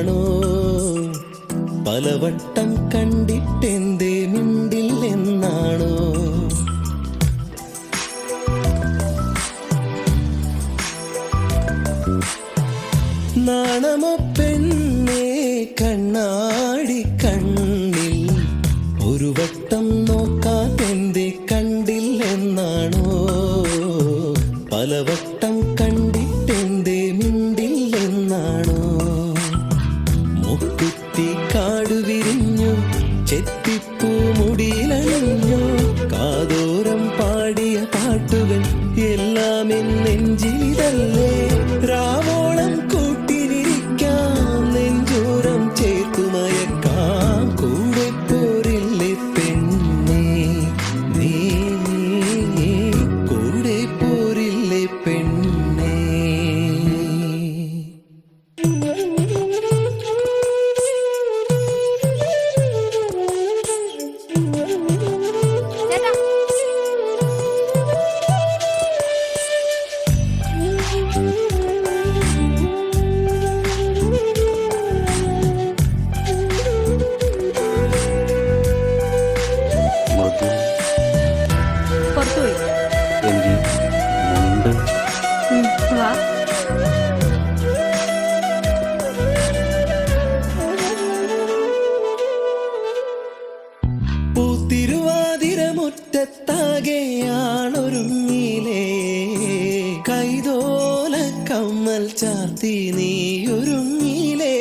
എന്നാണോ പലവട്ടം കണ്ടിട്ടെന്തേ മിണ്ടില്ലെന്നാണോ നാണമോ പെണ്ണേ കണ്ണാടി കണ്ണിൽ ഒരു വട്ടം നോക്കാതെന്തേ കണ്ടില്ലെന്നാണോ പലവട്ടം കണ്ടിട്ടെന്തേ മിണ്ടില്ലെന്നാണോ മുക്കുത്തി കാടു വിരിഞ്ഞു ചെത്തിപ്പൂ മുടിയിലണിഞ്ഞു കാതോരം പാടിയ പാട്ടുകൾ എല്ലാം എൻ നെഞ്ചിലിതല്ലേ രാവോളം കൂട്ടിനിരിക്കാം നെഞ്ചോരം ചേർത്തുമയക്കാം കൂടെ പോരില്ലേ പെണ്ണേ നീ കൂടെ പോരില്ലേ പെണ്ണേ പൂത്തിരുവാതിരമുറ്റത്താകെയാണൊരുങ്ങിലേ കൈതോല കമ്മൽ ചാർത്തി നീയൊരുങ്ങിലേ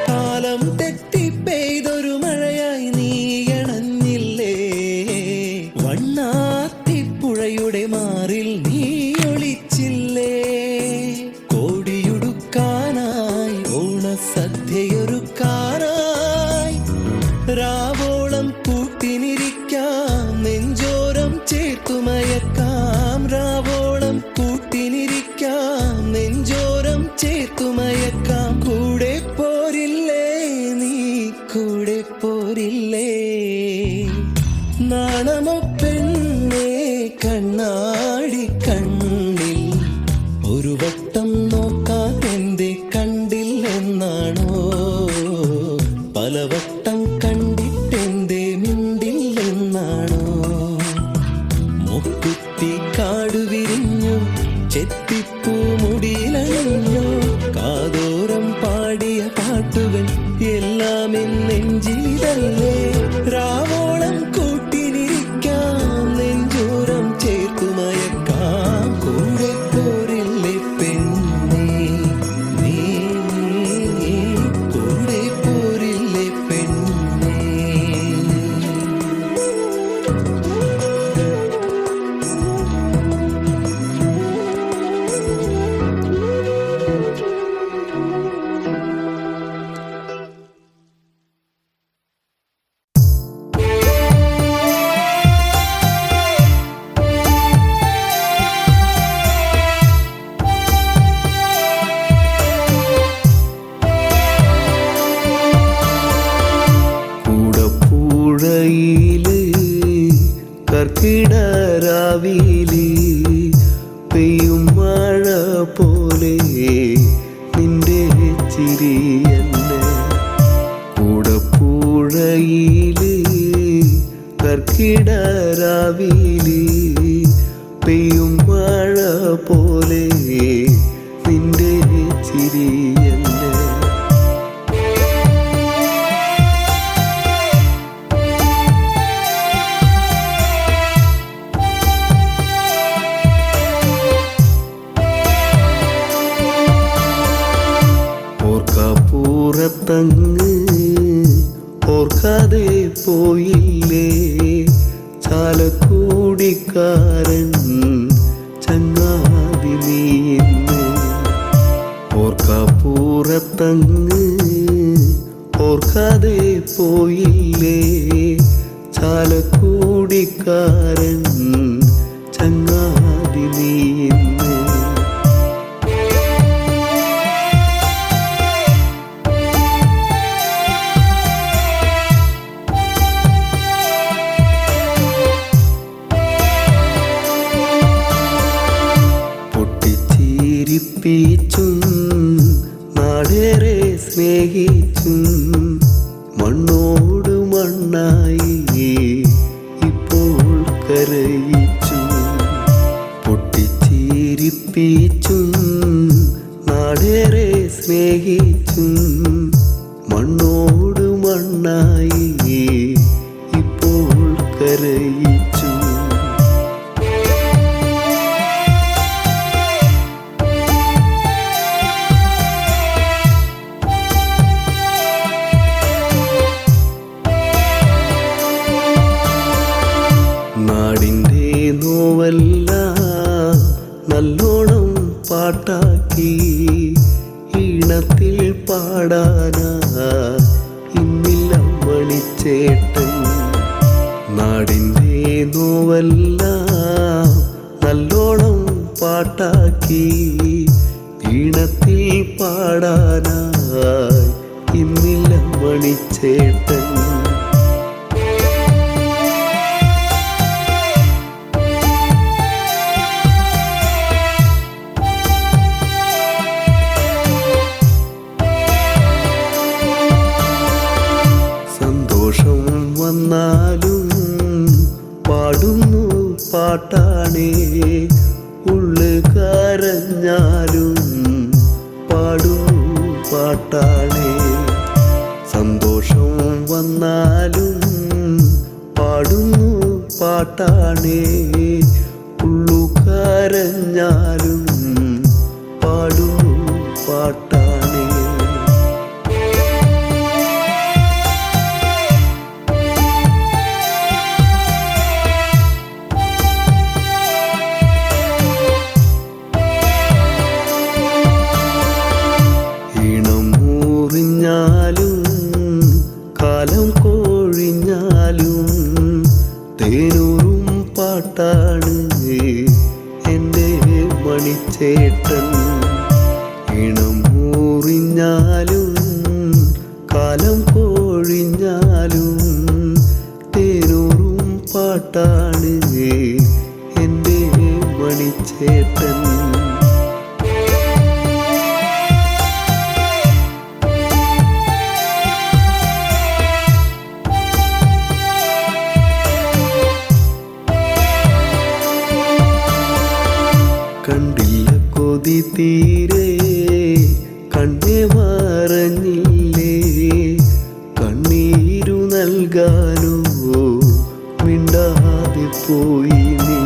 കാലം തെറ്റി പെയ്തൊരു മഴയായി നീയണഞ്ഞില്ലേ വണ്ണാത്തിപ്പുഴയുടെ മാറിൽ നീ ഒളിച്ചില്ലേ കോടിയുടുക്കാനായി ഓണസദ്യയൊരുക്കാനായി രാവോളം കൂട്ടിനിരിക്കാം നെഞ്ചോരം ചേർത്തുമയക്കാം രാവോളം കൂട്ടിനിരിക്കാം നെഞ്ചോരം ചേർത്തുമയക്കാം കൂടെ പോരില്ലേ നീ കൂടെ പോരില്ലേ നാണമോ പെണ്ണേ കണ്ണാടി കണ്ണിൽ ഒരു വട്ടം നോക്കാതെന്തേ കണ്ടില്ലെന്നാണോ പലവട്ടം കണ്ടിട്ടെന്തേ മിണ്ടില്ലെന്നാണോ മുക്കുത്തി കാടു വിരിഞ്ഞു ചെത്തിപ്പൂ മുടിയിലണിഞ്ഞു കാതോരം പാടിയ പാട്ടുകൾ എല്ലാം എൻ നെഞ്ചിലിതല്ലേ രാവോളം കൂട്ടിനിരിക്കാം നെഞ്ചോരം ചേർത്തുമയക്കാം കൂടെ പോരില്ലേ പെണ്ണേ നീ കൂടെ പോരില്ലേ പെണ്ണേ കർക്കിടരാവിലി പെയ്യും മഴ പോലെ നിന്റെ ചിരിയന്നെ കൂടപ്പുഴയില് കർക്കിടരാവിലി പെയ്യും മഴ പോലെ നിന്റെ ചിരിയന്നെ ഓർക്കപ്പുറത്തങ്ങ് ഓർക്കാതെ പോയില്ലേ ചാലക്കുടിക്കാരൻ ചങ്ങാതി നീന്ന് ഓർക്കപ്പുറത്തങ്ങ് ഓർക്കാതെ പോയില്ലേ ചാലക്കുടിക്കാരൻ ചങ്ങാതി നീന്ന് ചിരിപ്പിച്ചും നാടേറെ സ്നേഹിച്ചും മണ്ണോട് മണ്ണായി ഇപ്പോൾ കരയിച്ചു. പൊട്ടിച്ചിരിപ്പിച്ചും നാടേറെ സ്നേഹിച്ചും മണ്ണോട് മണ്ണായി ഇപ്പോൾ കരയിച്ചു. നാടിൻ്റെ നോവല്ല നല്ലോണം പാട്ടാക്കി ഈണത്തിൽ പാടാനാ ഇന്നില്ല മണിച്ചേട്ടൻ. നാടിൻ്റെ നോവല്ല നല്ലോണം പാട്ടാക്കി ഈണത്തിൽ പാടാനായി ഇന്നില്ല മണിച്ചേട്ടൻ. സന്തോഷം വന്നാലും പാടുന്നു പാട്ടാണേ, ഉള്ളു കരഞ്ഞാലും പാടുന്നു പാട്ടാണേ. സന്തോഷം വന്നാലും പാടുന്നു പാട്ടാണേ, ഉള്ളു കരഞ്ഞാലും പാടുന്നു പാട്ടാണേ. കാലം കോഴിഞ്ഞാലും തേനൂറും പാട്ടാണ് എൻ്റെ മണിച്ചേട്ടൻ. ഇണം മൂറിഞ്ഞാലും കാലം കോഴിഞ്ഞാലും തേനൂറും പാട്ടാണ് എൻ്റെ മണിച്ചേട്ടൻ. കണ്ടില്ല കൊതി തീരെ കണ്ണേ മറഞ്ഞില്ലേ, കണ്ണീരു നൽകാനോ മിണ്ടാതെ പോയി നീ.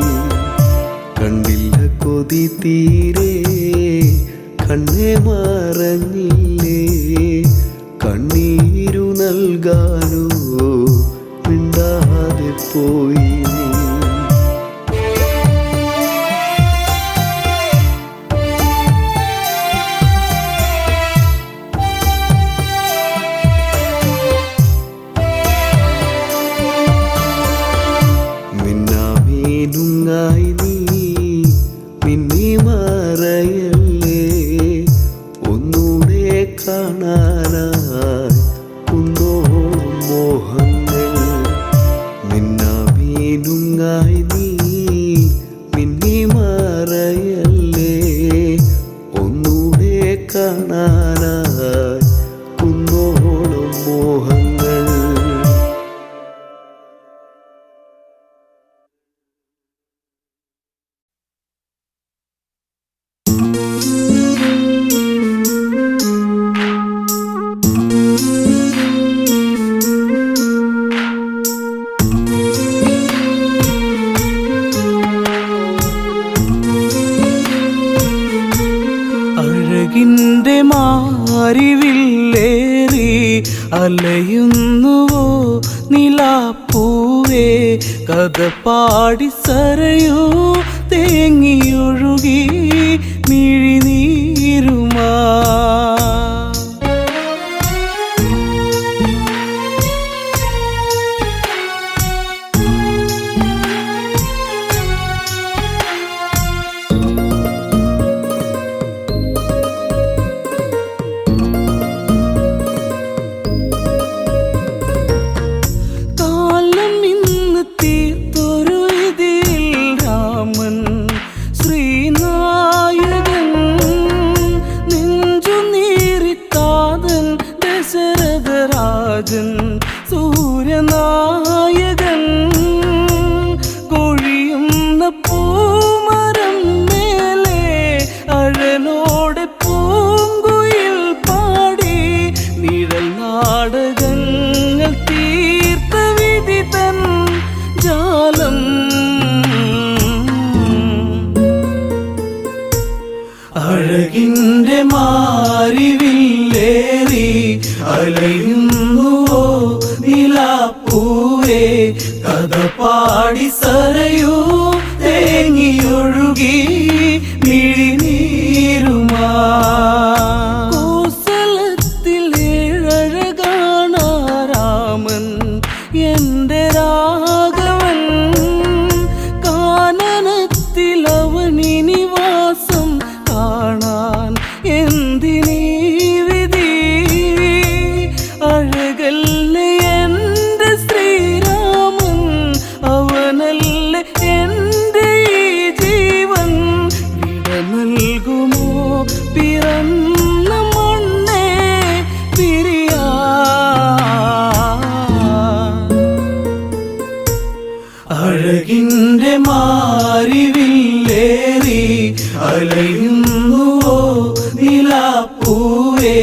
കണ്ടില്ല കൊതി തീരെ കണ്ണേ മറഞ്ഞില്ലേ, കണ്ണീരു നൽകാനോ മിണ്ടാതെ പോയി നീ. ായി നീ മിന്നി മറയല്ലേ, ഒന്നൂടെ കാണാനായി കുന്നോളം മോഹങ്ങൾ. മിന്നാമീനുങ്ങായി നീ മിന്നി മറയല്ലേ, ഒന്നൂടെ കാണാനായി കുന്നോളം മോഹങ്ങൾ. അഴകിൻ്റെ മാരിവില്ലേറി അലയുന്നുവോ നിലാപ്പൂവേ, കഥ പാടി സരയൂ തേങ്ങിയൊഴുകി മിഴിനീരുമാ. രാജൻ സൂര്യനായകൻ കൊഴിയുന്ന പൂമരം മേലെ അഴലോടെ പൂങ്കുയിൽ പാടി നിഴൽ നാടകങ്ങൾ തീർത്ത വിധി തൻ ജാലം അഴകിൻ്റെ മാരിവില്ലേറി അലയുന്നുവോ നിലാപ്പൂവേ കഥ പാടി സരയൂ തേങ്ങിയൊഴുകി മിഴിനീരുമാ കോസലത്തിൽ ഏഴഴകാണ രാമൻ എൻ്റെ രാഘവൻ കാനനത്തിൽ അവനിനി വാസം കാണാൻ എന്തിനീ വിധി അഴകല്ലേ എൻ്റെ ശ്രീരാമൻ അവനല്ലേ എൻ്റെ ഈ ജീവൻ വിട നൽകുമോ പിറന്ന മണ്ണേ പിരിയാ അഴകിൻ്റെ മാരിവില്ലേറി അലയുന്നുവോ നിലാപ്പൂവേ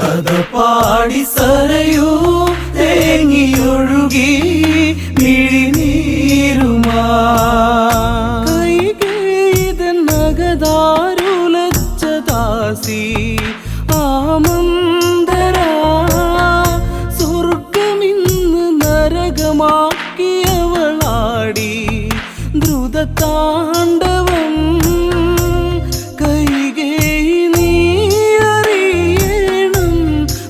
കഥ പാടി സരയൂ തേങ്ങിയൊഴുകി മിഴിനീരുമാ കൈകേയിതൻ നഗതാരുലച്ച ദാസി ആമന്തരാ സ്വർഗമിന്ന് നരകമാക്കിയവളാടി ദ്രുതതാണ്ഡവം കൈകേയി നീ അറിയണം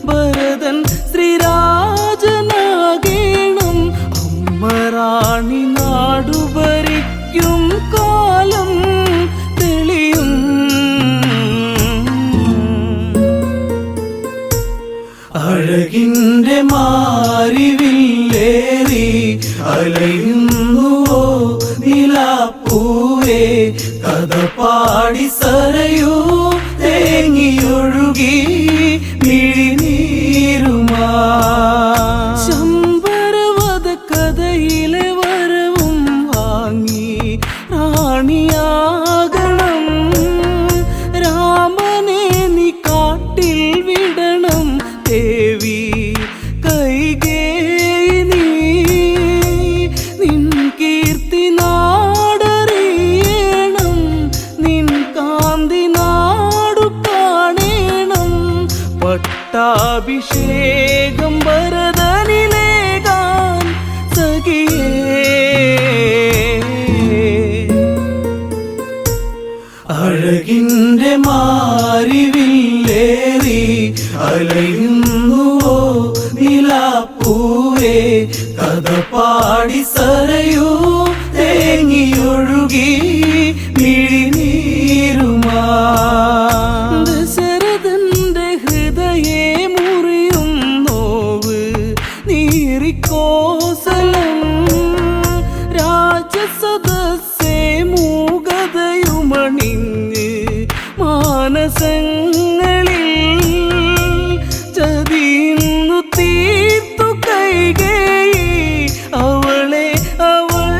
ഭരതൻ ശ്രീരാജനാകേണം അമ്മറാണി നാടു ഭരിക്കും കാലം തെളിയും അഴകിൻ്റെ മാരിവില്ലേറി അലയുന്നുവോ നിലാപ്പൂവേ കഥ പാടി സരയൂ തേങ്ങിയൊഴുകി മിഴിനീരുമാ ശമ്പരവധ കഥയിലെ വരവും വാങ്ങി റാണിയാകണം രാമനെ നീ കാട്ടിൽ വിടണം ദേവി കൈകേയി നീ നിൻ കീർത്തി നാടറിയണം നിൻ കാന്തി നാടു കാണേണം പട്ടാഭിഷേകം ഭരതനിലേകാൻ സഖിയേ അഴകിൻ്റെ മാരിവില്ലേറി അലയുന്നുവോ നിലാപ്പൂവേ കഥ പാടി സരയൂ തേങ്ങിയൊഴുകി മിഴിനീരുമാ ദശരഥന്റെ ഹൃദയേ മുറിയും നോവ് നീറിക്കോസലം രാജസദസ്സേ മൂകതയുമണിഞ്ഞ് മാനസങ്ങളിൽ ചതിയുന്നു തീർത്തു കൈകേയി അവളെ അവൾ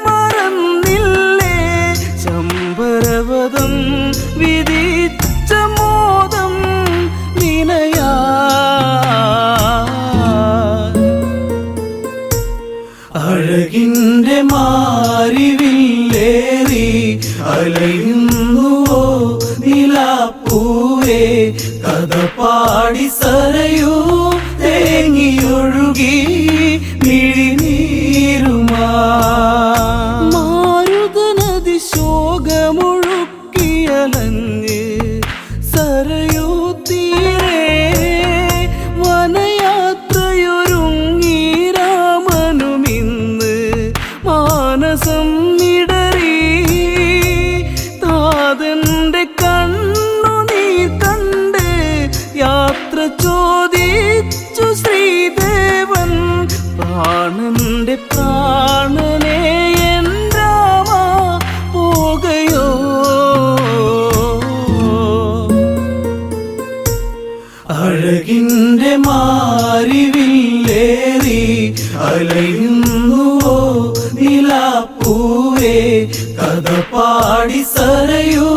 മറന്നില്ലേ ശമ്പരവധം വിധിച്ച മോദം നിനയാ അഴകിൻ്റെ മാരിവില്ലേറി അലയുന്നുവോ നിലാപ്പൂവേ കഥ പാടി സരയൂ തേങ്ങിയൊഴുകി മിഴിനീരുമാ മാരുതനദി ശോകമൊഴുക്കിയലഞ്ഞ് സരയൂ തീരെ വനയാത്രയൊരുങ്ങി രാമനുമിന്ന് മാനസം ഇടറി താതന്റെ കണ്ണുനീർ കണ്ട് യാത്ര ചോദിച്ചു ശ്രീദേവൻ പ്രാണന്റെ പ്രാണനെ പാടി സരയൂ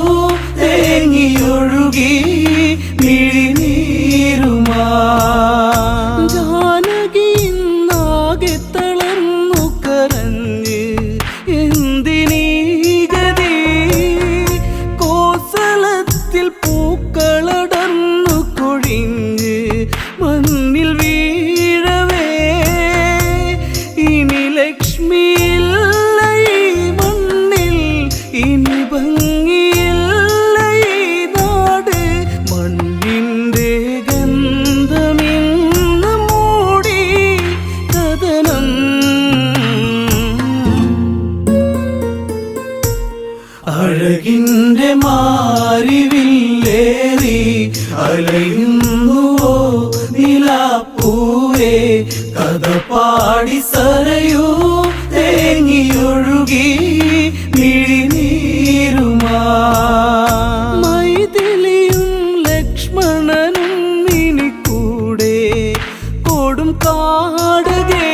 തേങ്ങിയൊഴുകി മിഴിനീരുമാ ജാനകി ഇന്നാകെ തളർന്നു കരഞ്ഞ് എന്തിനീ ഗതി കോസലത്തിൽ പൂക്കളടർന്നു കൊഴിഞ്ഞ് മണ്ണിൽ വീഴവേ ഇനി ലക്ഷ്മിയില്ല ഈ മണ്ണിൽ ഇനി ഭംഗിയില്ല ഈ നാട് മണ്ണിൻ്റെ ഗന്ധമിന്ന് മൂടി കഥനം അഴകിൻ്റെ മാരിവില്ലേറി അലയുന്നുവോ നിലാപ്പൂവേ കഥ പാടി സരയൂ തേങ്ങിയൊഴുകി മിഴിനീരുമാ മൈഥിലിയും ലക്ഷ്മണനും ഇനിക്കൂടെ കൊടും കാടകേ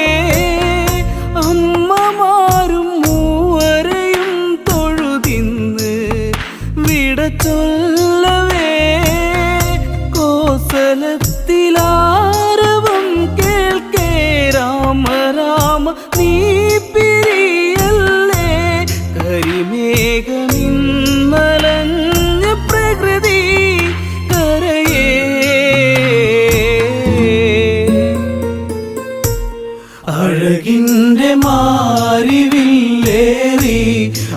അമ്മമാരും മൂവരെയും തൊഴുതിന്ന് വിട ചൊല്ലവേ കോസലത്തിലാരവം കേൾക്കേ രാമ രാമ നീ പിരിയല്ലേ കരിമേഘമിന്നലഞ്ഞ പ്രകൃതി കരയേ അഴകിൻ്റെ മാരിവില്ലേറി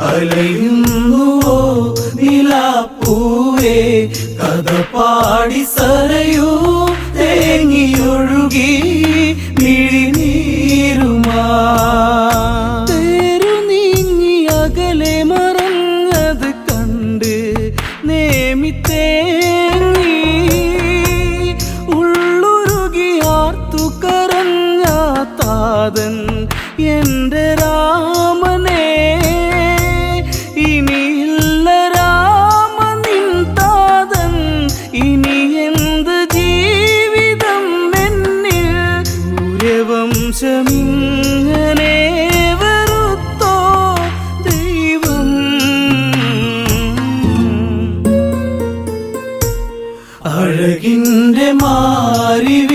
അലയുന്നുവോ നിലാപ്പൂവേ കഥ പാടി സരയൂ തേങ്ങിയൊഴുകി മിഴിനീരുമാ തേരു നീങ്ങി അകലെ മറഞ്ഞത് കണ്ട് നേമി തേങ്ങി ഉള്ളുരുകി ആർത്തു കരഞ്ഞ താതൻ എൻ്റെ രാമനെ ഇനിയില്ല രാമ നിൻ താതൻ ഇനി എന്ത് ജീവിതം എന്നിൽ സൂര്യവംശമിങ്ങനെ വെറുത്തോ ദൈവം അഴകിൻ്റെ മാരിവില്ലേറി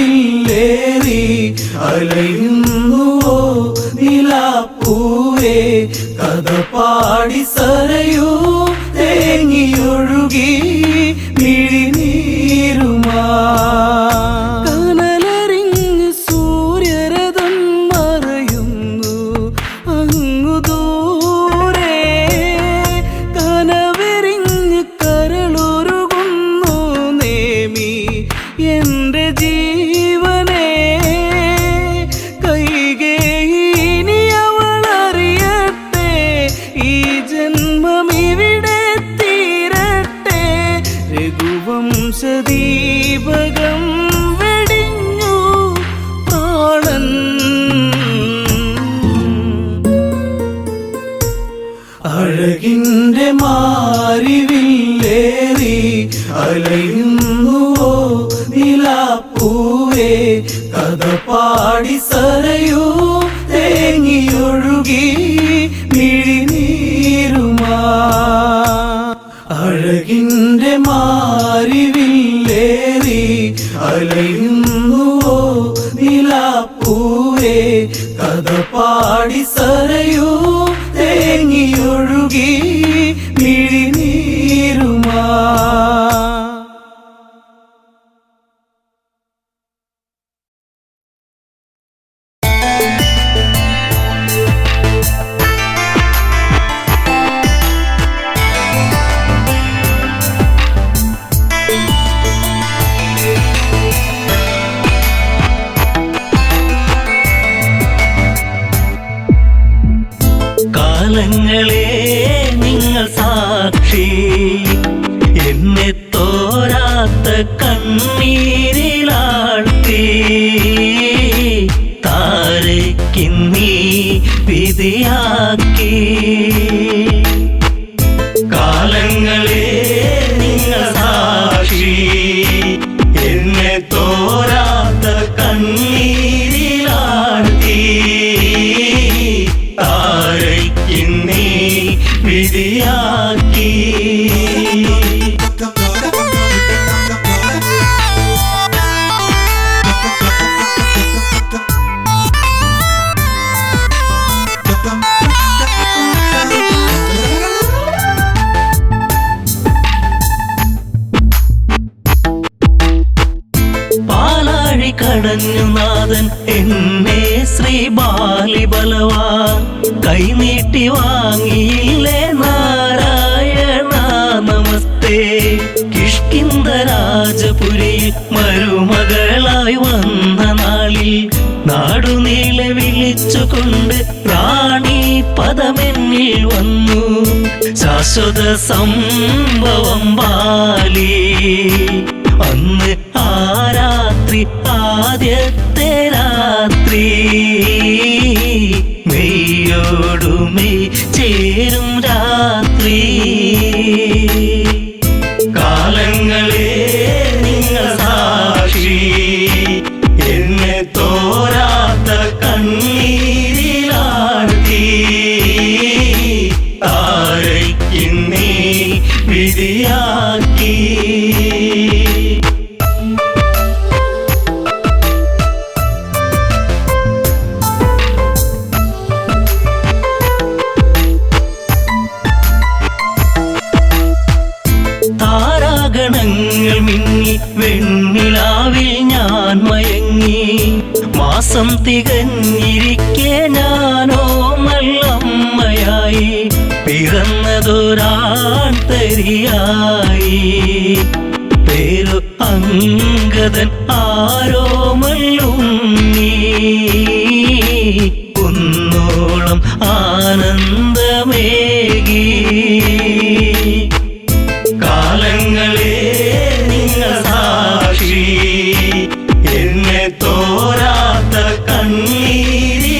അലയുന്നുവോ നിലാപ്പൂവേ കഥ പാടി സരയൂ തേങ്ങിയൊഴുകി മിഴിനീരുമാ കനലറിഞ്ഞ് സൂര്യരഥം മറയുന്നു അങ്ങു ദൂരെ കനവെറിഞ്ഞ് കരളുരുകുന്നു നേമി എൻ്റെ ജീവനെ കൈകേയിനി അവളറിയട്ടെ ഈ ജന്മമിവിടെ തീരട്ടെ രഘുവംശദീപകം വെടിഞ്ഞു പ്രാണൻ അഴകിൻ്റെ മാരിവില്ലേറി അലയുന്നുവോ നിലാപ്പൂവേ കഥ പാടി സരയൂ തേങ്ങിയൊഴുകി മിഴിനീരുമാ അഴകിൻ്റെ മാരിവില്ലേറി അലയുന്നുവോ നിലാപ്പൂവേ കഥ പാടി സരയൂ തേങ്ങിയൊഴുകി മിഴിനീരുമാ കാലങ്ങളെ നിങ്ങൾ സാക്ഷി എന്നെ തോരാത്ത കണ്ണീരിലാഴ്ത്തി താരയ്ക്കിന്നീ വിധിയാക്കി കാലങ്ങളെ നിങ്ങൾ സാക്ഷി എന്നെ തോരാത്ത കണ്ണീരിലാഴ്ത്തി താരയ്ക്കിന്നീ വിധിയാക്കി തടഞ്ഞു നാഥൻ എന്നെ ശ്രീ ബാലിബലവാൻ കൈനീട്ടി വാങ്ങിയില്ലേ നാരായണ നമസ്തേ. കിഷ്കിന്ധ രാജപുരിയിൽ മരുമകളായി വന്ന നാളിൽ നാടുനീളെ വിളിച്ചുകൊണ്ട് റാണി പദമെന്നിൽ വന്നു. ശാശ്വത സംഭവം ബാലി അന്ന് ആ രാത്രി ആദ്യത്തെ രാത്രി മെയ്യോടുമെയ് ചേരും രാത്രി. കാലങ്ങളെ നിങ്ങൾ സാക്ഷി എന്നെ തോരാത്ത കണ്ണീരിലാഴ്ത്തി താരയ്ക്കിന്നീ വിധിയാക്കി. താരാഗണങ്ങൾ മിന്നി വെണ്ണിലാവിൽ ഞാൻ മയങ്ങി. മാസം തികഞ്ഞിരിക്കെ ഞാനോ നല്ലമ്മയായി പിറന്നതൊരാൺ തരിയായി. പേരു അങ്കദൻ ആരോമല്ലുണ്ണി കുന്നോളം ആനന്ദമേകി. കാലങ്ങളെ നിങ്ങൾ സാക്ഷി എന്നെ തോരാത്ത കണ്ണീരിലാഴ്ത്തി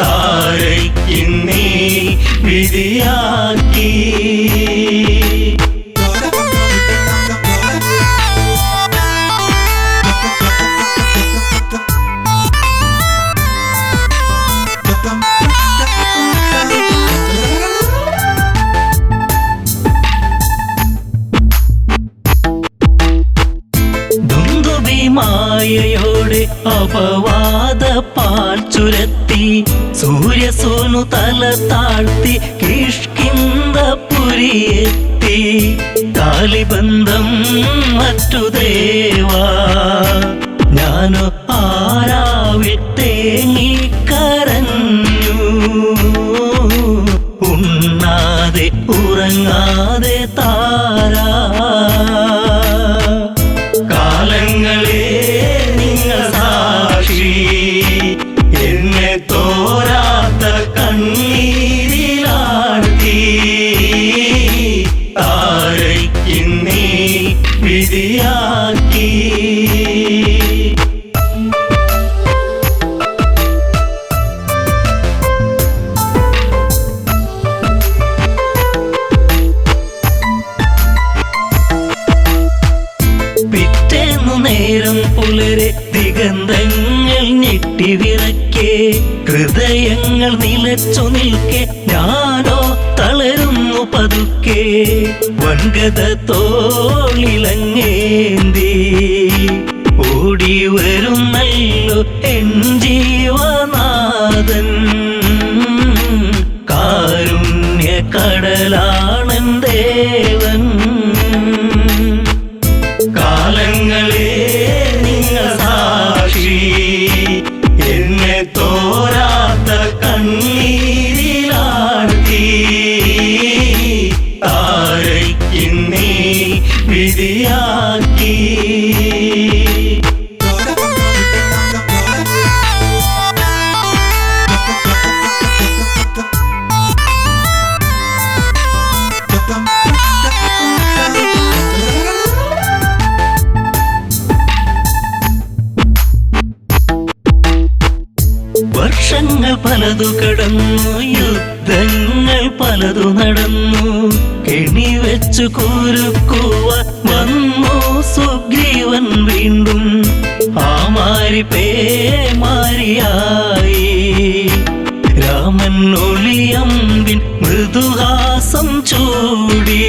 താരയ്ക്കിന്നീ വിധിയാക്കി. മായയോടെ അപവാദ പാൽ ചുരത്തി സൂര്യസോനു തല താഴ്ത്തി കിഷ്കിന്ധപുരിയെത്തി. കാലിബന്ധം മറ്റു ദേവാ ഞാനോ ആരാവിൽ തേങ്ങിക്കരഞ്ഞു. ഉണ്ണാതെ ഉറങ്ങാതെ താരാ. കാലങ്ങളെ നിങ്ങൾ സാക്ഷി എന്നെ തോരാത്ത കണ്ണീരിലാഴ്ത്തി താരയ്ക്കിന്നീ വിധിയാക്കി. നേരം പുലരെ ദിഗന്ധങ്ങൾ ഞെട്ടിവിറക്കെ ഹൃദയങ്ങൾ നിലച്ചു നിൽക്കെ ഞാനോ തളരുന്നു പതുക്കെ. വൻഗത തോളിലങ്ങേന്തി ഓടി വരുന്നല്ലോ എൻ ജീവനാഥൻ. കാരുണ്യ കടലാണൻ ദേവൻ. കാലങ്ങളെ നിങ്ങൾ സാക്ഷി എന്നെ തോരാത്ത കണ്ണീരിലാഴ്ത്തി താരയ്ക്കിന്നീ വിധിയാക്കി. വർഷങ്ങൾ പലതു കടന്നു, യുദ്ധങ്ങൾ പലതു നടന്നു. കെണി വെച്ചു കുരുക്കുവാൻ വന്നു സുഗ്രീവൻ വീണ്ടും. ആ മാരി പേമാരിയായി രാമൻ ഒളിയമ്പിൻ മൃദുഹാസം ചൂടി.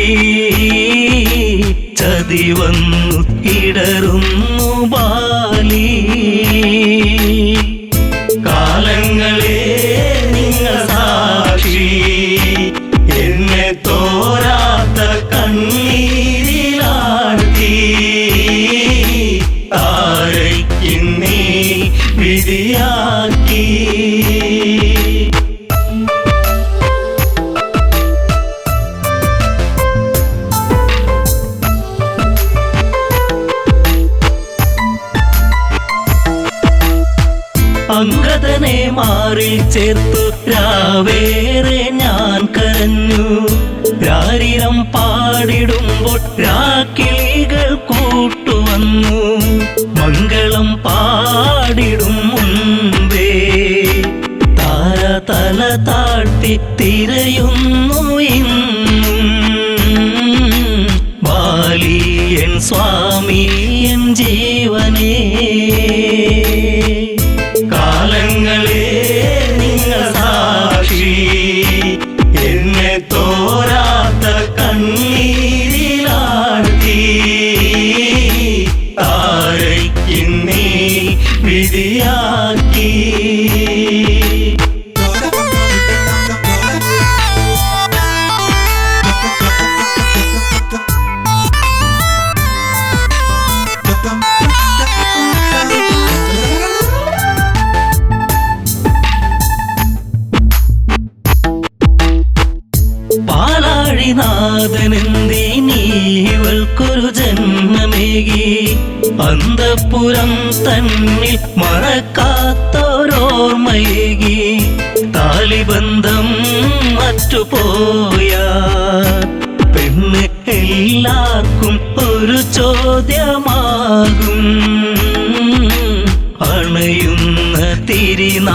ചതി വന്നു ഇടറുന്നു ബാലി. കാലങ്ങളെ നിങ്ങൾ സാക്ഷി എന്നെ തോരാത്ത കണ്ണീരിലാഴ്ത്തി ചേർത്തു രാവേറെ ഞാൻ കരഞ്ഞു. രാരിരം പാടിടുമ്പോൾ രാക്കിളികൾ കൂട്ടുവന്നു. മംഗളം പാടിടും മുൻപേ താര തല താഴ്ത്തി തിരയുന്നു ഇന്നും. ബാലിയൻ സ്വാമി എൻ ജീവനേ, കാലങ്ങളെ നിങ്ങൾ സാക്ഷി. എന്നെ തോരാത്ത കണ്ണീരിലാഴ്ത്തി താരയ്ക്കിന്നീ വിധിയാക്കി. പാലാഴിനാഥനെന്തിനീവൾക്കൊരു ജന്മമേകി. അന്തഃപുരം തന്നിൽ മറക്കാത്തോരോർമ്മയേകി. താലിബന്ധം മറ്റുപോയ പെണ്ണ് എല്ലാവർക്കും ഒരു ചോദ്യമാകും. അണയുന്ന തിരിനാളമാകും.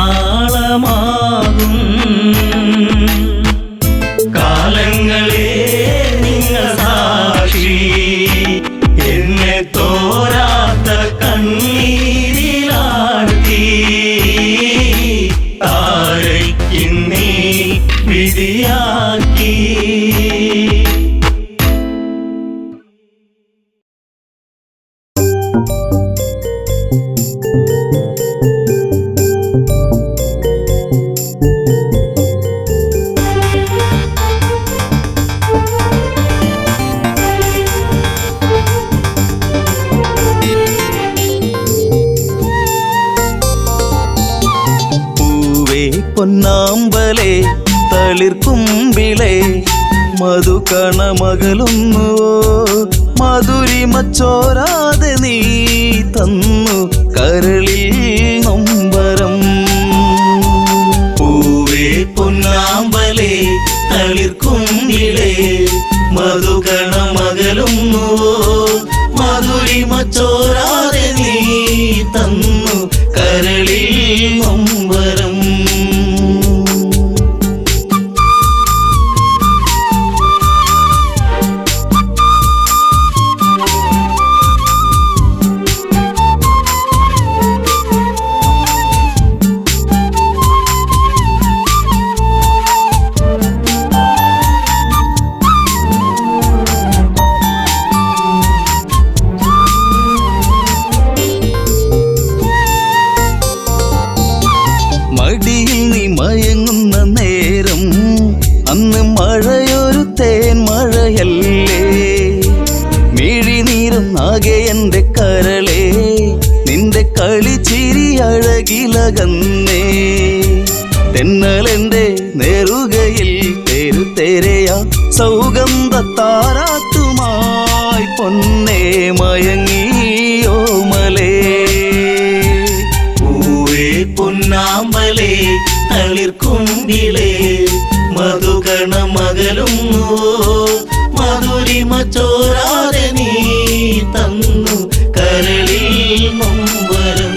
കാലങ്ങളെ നിങ്ങൾ സാക്ഷി. എന്നെ തോരാത്ത കണ്ണീരിലാഴ്ത്തി താരയ്ക്കിന്നീ വിധിയാക്കി. പൊന്നാമ്പലേ തളിർക്കുമ്പിളേ മധുകണമകലുന്നുവോ. മധുരിമച്ചോരാതെ നീ തന്നു കരളിൽ നൊമ്പരം. പൂവേ പൊന്നാമ്പലേ തളിർക്കുമ്പിളേ മധുകണമകലുന്നുവോ. മധുരിമച്ചോരാതെ നീ തന്നു കരളിൽ നൊമ്പരം. ആകെ എൻ്റെ കരളേ നിന്റെ കളിച്ചിരി അഴകിലകന്നേ. തെന്നലെൻ്റെ നേറുകയിൽ തെരുതെരയാ സൗഗന്ധത്താരാട്ടുമായി പൊന്നേ മയങ്ങിയോ മലേ. പൂവേ പൊന്നാമ്പലേ തളിർക്കുമ്പിളേ മധുകണമകലുന്നു. മധുരിമ ചോരാതെ നീ തന്നു കരളിൽ നൊമ്പരം.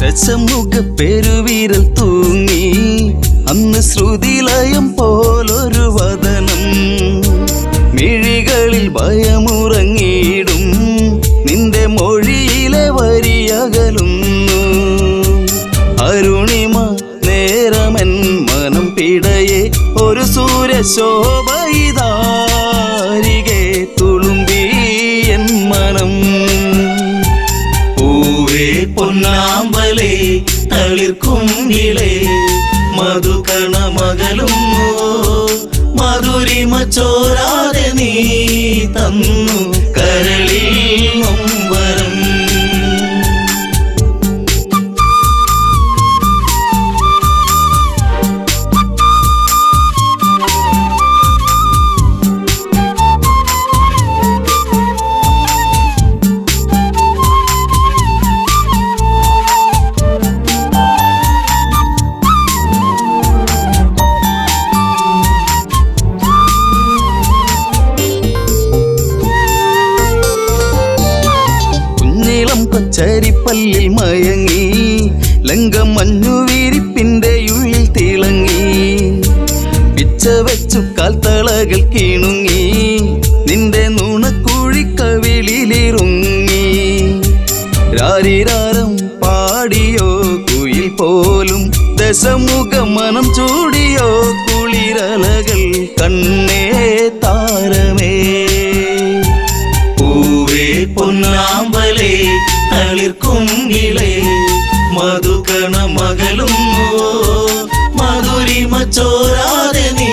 രസമുഖ പെരുവിരൽ തൂങ്ങി അന്ന് ശ്രുതിലയം പോലൊരു വദനം. മിഴികളിൽ ഭയമുറങ്ങിയിടും നിന്റെ മൊഴിയിലെ വരിയകലുന്നു. അരുണിമ നേരമൻ മനം പിടയെ ഒരു സൂര്യശോഭയിതാരികെ തുളുമ്പി എൻ മനം. പൂവേ പൊന്നാമ്പലേ തളിർക്കുമ്പിളേ മധുകണമകലുന്നു. മധുരിമ ചോരാതെ നീ തന്നു കരളിൽ നൊമ്പരം. പല്ലിൽ മയങ്ങി ലങ്കം മഞ്ഞു വീരിപ്പിന്റെ ഉള്ളിൽ തിളങ്ങി പിച്ച വെച്ചു കാൽത്തളകൾ കിണുങ്ങി നിന്റെ നുണക്കുഴിക്കവിളിലിറുങ്ങി രാരിരാരം പാടിയോ കുയിൽ പോലും ദശമുഖ മനം ചൂടിയോ കുളിരലകൾ കണ്ണേ താരമേ പൂവേ പൊന്നാമ്പലേ തളിർക്കുങ്കിളേ മധുകണ മകളും മധുരിമ ചോരാതെ നീ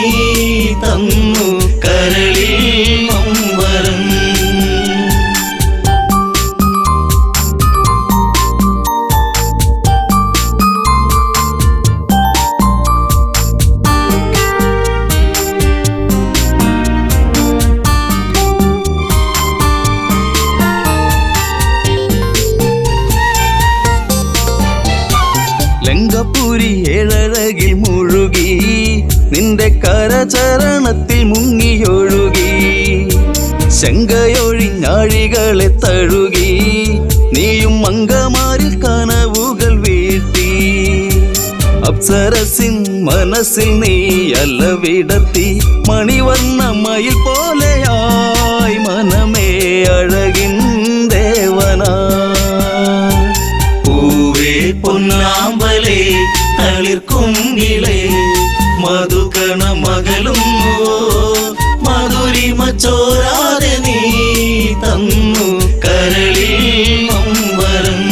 തന്നു കരളിൽ മമ്പരം ലങ്കപുരി ഏഴഴകിൽ മുഴുകി നിന്റെ കരചരണത്തിൽ മുങ്ങിയൊഴുകി ശങ്കയൊഴിഞ്ഞാഴികളെ തഴുകി നീയും മങ്കമാരിൽ കനവുകൾ വീഴ്ത്തി അപ്സരസിൻ മനസ്സിൽ നീ അല്ല വിടത്തി മണിവർണ്ണ മയിൽ പോലെയായി മനമേ അഴകിൻ ദേവനാ പൂവേ പൊന്നാമ്പലേ തളിർക്കുങ്കിളേ മധുകണ മകളും മധുരിമ ചോരാതെ നീ തന്നു കരളിൽ മമ്പരം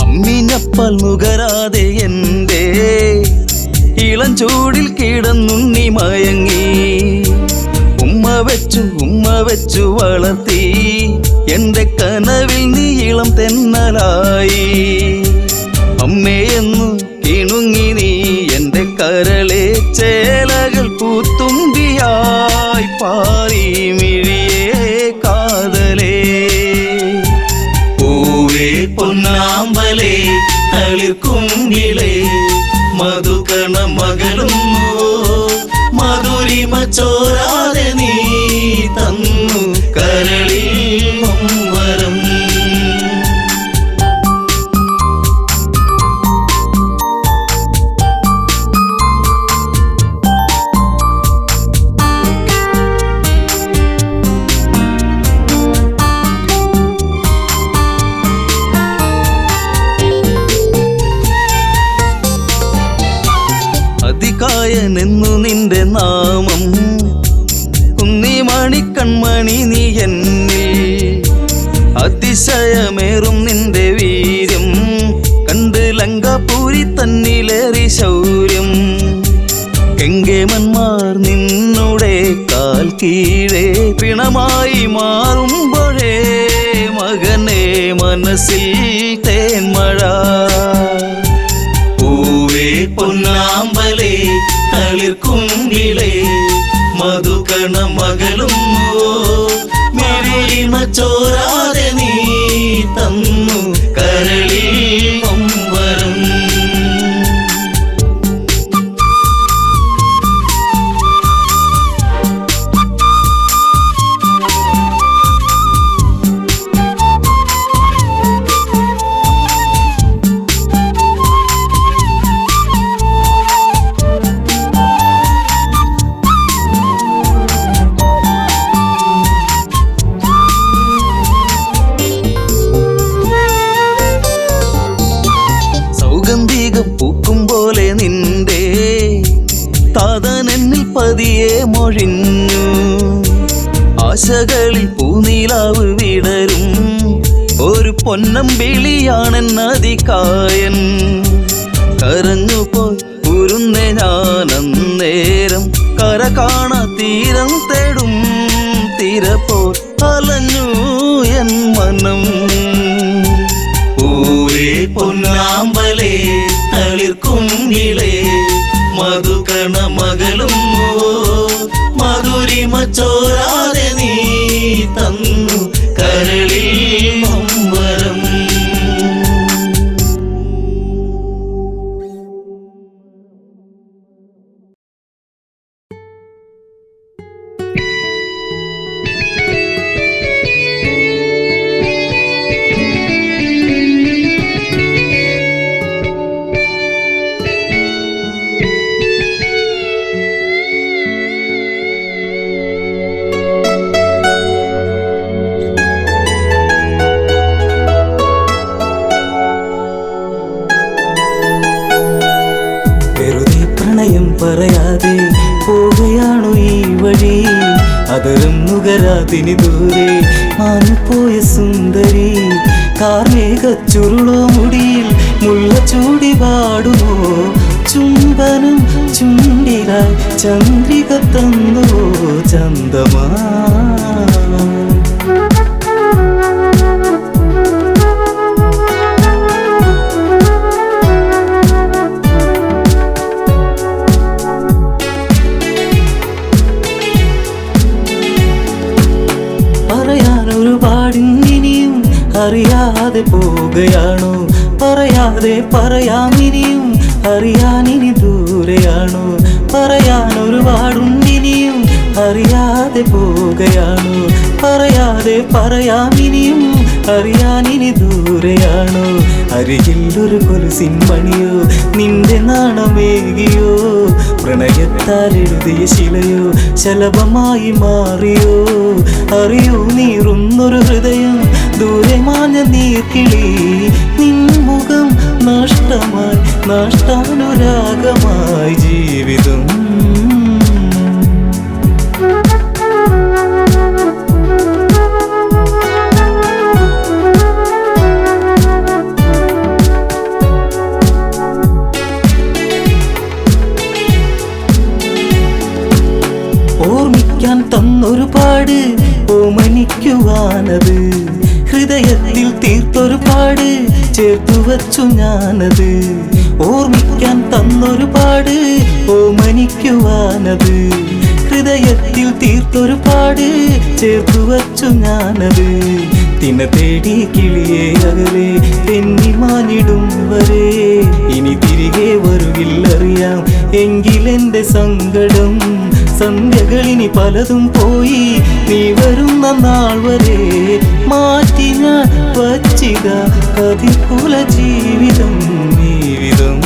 അമ്മിഞ്ഞപ്പാൽ നുകരാതെ എൻ്റെ ഇളം ചൂടിൽ കിടന്നുണ്ണി മയങ്ങി ഉമ്മ വെച്ചു വളർത്തി എൻ്റെ കനവിൽ നീ ഇളം തെന്നലായി അമ്മയെന്നു കിണുങ്ങി നീ എൻ്റെ കരളെ ചേലകൾ പൂത്തുമ്പിയായി പാറി മിഴിയേ കാതലേ പൂവേ പൊന്നാമ്പലേ തളിർക്കുങ്കിളേ മധുകണ മകളും മധുരിമ ചോരാതെ നീ തന്നു കരളിൽ മമ്പരം അതികായനെന്നു നിന്റെ നാമം കുന്നിമണി കൺമണി നീ എന്നിൽ അതിശയമേറും നിന്റെ വീര്യം കണ്ട് ലങ്കാപുരി തന്നിലേറി ശൗര്യം കെങ്കേമന്മാർ നിന്നുടെ കാൽ കീഴേ പിണമായി മാറുമ്പോഴേ മകനെ മനസ്സിൽ തേന്മഴ പൂവേ പൊന്നാമ്പലേ തളിർക്കുങ്കിളേ മധുകണ മകളും മധുരിമ ചോരാതെ നീ തന്നു കരളിൽ മമ്പരം സൗഗന്ധികം പൂക്കും പോലെ നിന്റെ താതനെന്നിൽ പതിയെ മൊഴിഞ്ഞു ആശകളിൽ പൂനീലാവ് വിടരും ഒരു പൊന്നമ്പിളിയാണെന്നതികായൻ കരഞ്ഞുപോയി ഉരുന്നെ ഞാനന്നേരം കര കാണാ തീരം തേടും തിരപ്പോൾ അലഞ്ഞു എൻ മനം പൂവേ പൂവേ പൊന്നാമ്പലേ തളിർക്കുങ്കിളേ മധുകണ മകളുന്നു മധുരിമ ചോരാതെ നീ തന്നു കരളിൽ നൊമ്പരം. പറയാതെ പോവുകയാണു ഈ വഴി അതരം നുകരാതിനി ദൂരെ മാഞ്ഞുപോയ സുന്ദരി കാർമേഘ ചുരുളോ മുടിയിൽ മുല്ല ചൂടി പാടുമോ ചുംബനം ചുണ്ടിലായി ചന്ദ്രിക തന്നോ ചന്ദമാ പാടിനിയും അറിയാതെ പോവുകയാണോ പറയാതെ പറയാമിനിയും അറിയാനിനി ദൂരെയാണോ പറയാൻ ഒരുപാടുണ്ടിനിയും അറിയാതെ പോവുകയാണോ പറയാതെ പറയാമിനിയും അറിയാനിനി ദൂരെയാണോ അരികിൽ ഒരു കൊലുസിൻ മണിയോ നിന്റെ നാണമേകിയോ പ്രണയത്താൽ എഴുതിയ ശിലയോ ശലഭമായി മാറിയോ അറിയൂ നീറുന്നൊരു ഹൃദയം ദൂരെ മാഞ്ഞ നീർക്കിളി നിൻമുഖം നഷ്ടമായി നഷ്ടാനുരാഗമായി ജീവിതം ഓർമ്മിക്കാൻ തന്നൊരു പാട് ഓമനിക്കുവാനത് ഹൃദയത്തിൽ തീർത്തൊരു പാട് ചേർത്തു വച്ചു ഞാനത് ഓർമ്മിക്കാൻ തന്നൊരു പാട് ഓമനിക്കുവാനത് ഹൃദയത്തിൽ തീർത്തൊരു പാട് ചേർത്തു വച്ചു ഞാനത് തിന തേടി കിളിയെ അകലെ തെന്നിമാനിടും വരെ ഇനി തിരികെ വരുകില്ലറിയാം എങ്കിലെന്റെ സങ്കടം സന്ധ്യകളിനി പലതും പോയി നീ വരുന്ന നാൾ വരെ മാറ്റി ഞാൻ വച്ചിത കതിർക്കുല ജീവിതം ജീവിതം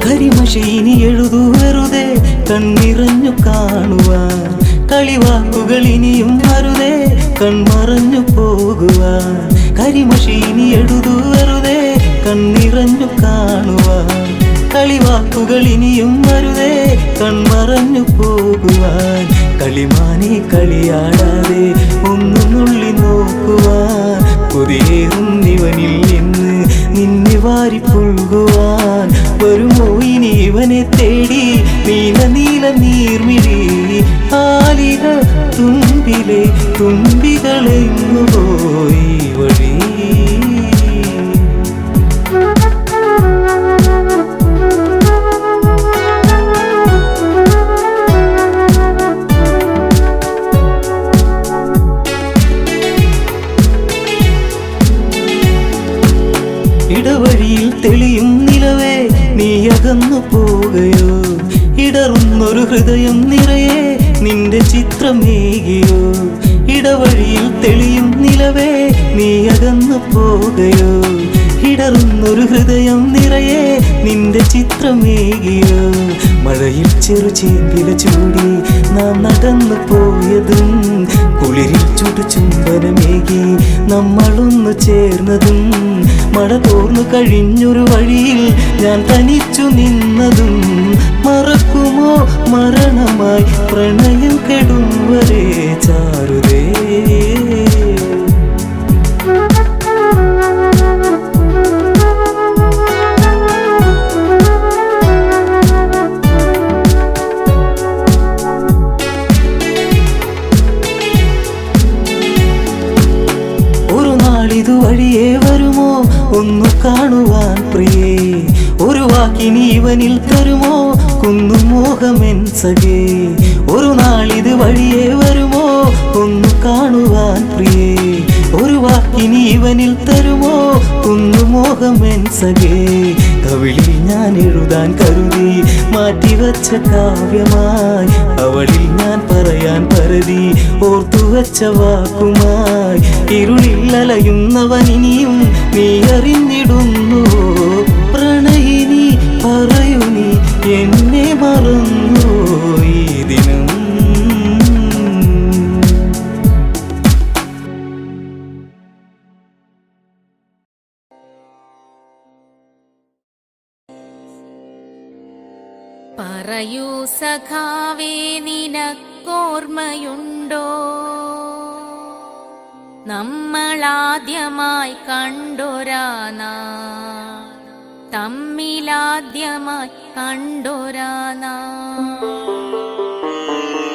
കരിമഷീനി എഴുതു വെറുതെ കണ്ണിറഞ്ഞു കാണുവാൻ കളിവാക്കുകൾ ഇനിയും അരുതേ കൺമറഞ്ഞു പോകുവാൻ കരിമഷീനി എഴുതു വെറുതെ കണ്ണിറഞ്ഞു കാണുവാൻ കളിവാക്കുകൾ ഇനിയും അരുതേ കൺമറഞ്ഞു പോകുവാൻ കളിമാനെ കളിയാടാതെ ഒന്നു നുള്ളി നോക്കുവാൻ കൊതിയേറുന്നിവനിൽ നിന്ന് നിന്നെ വാരി പുൽകുവാൻ വരുമോ ഇനി ഇവനെ തേടി നീല നീല നീർമിഴി ആലിക തുമ്പിലെ തുമ്പികളെങ്ങു പോയി വഴി ഇടവഴിയിൽ തെളിയും നിലവേ നീ അകന്നു പോകയോ ഇടറുന്നൊരു ഹൃദയം നിറയെ നിന്റെ ചിത്രമേകിയോ ഇടവഴിയിൽ തെളിയും നിലവേ നീ അകന്നു പോകയോ ഇടറുന്നൊരു ഹൃദയം നിറയെ നിന്റെ ചിത്രമേകിയോ മഴയിൽ ചെറു ചേമ്പില ചൂടി നാം നടന്നു പോയതും കുളിരിൽ ചുടു ചുംബനമേകി നമ്മളൊന്നു ചേർന്നതും മഴ തോർന്നു കഴിഞ്ഞൊരു വഴിയിൽ ഞാൻ തനിച്ചു നിന്നതും മറക്കുമോ മരണമായി പ്രണയം കെടും വരെ ചാരുതേ വാക്കിനി ഇവനിൽ തരുമോ കുന്നുമോഹമെൻ സഖേ? ഒരു നാളിത് വഴിയേ വരുമോ ഒന്നു കാണുവാൻ പ്രിയേ? ഒരു വാക്കിനി ഇവനിൽ തരുമോ കുന്നുമോഹമെൻ സഖേ? കവിളിൽ ഞാൻ എഴുതാൻ കരുതി മാറ്റിവച്ച കാവ്യമായി, അവളിൽ ഞാൻ പറയാൻ പരതി ഓർത്തുവച്ച വാക്കുമായി. ഇരുളിൽ അലയുന്നവൻ ഇനിയും നീ അറിഞ്ഞിടുന്നു പ്രണയിനി, പറയൂ നീ എന്നെ മറന്നു ഈ ദിനം. പറയൂ സഖാവേ നിനക്കോർമ്മയുണ്ടോ, നമ്മളാദ്യമായി കണ്ടൊരാ നാൾ, തമ്മിലാദ്യമായി കണ്ടൊരാ നാൾ.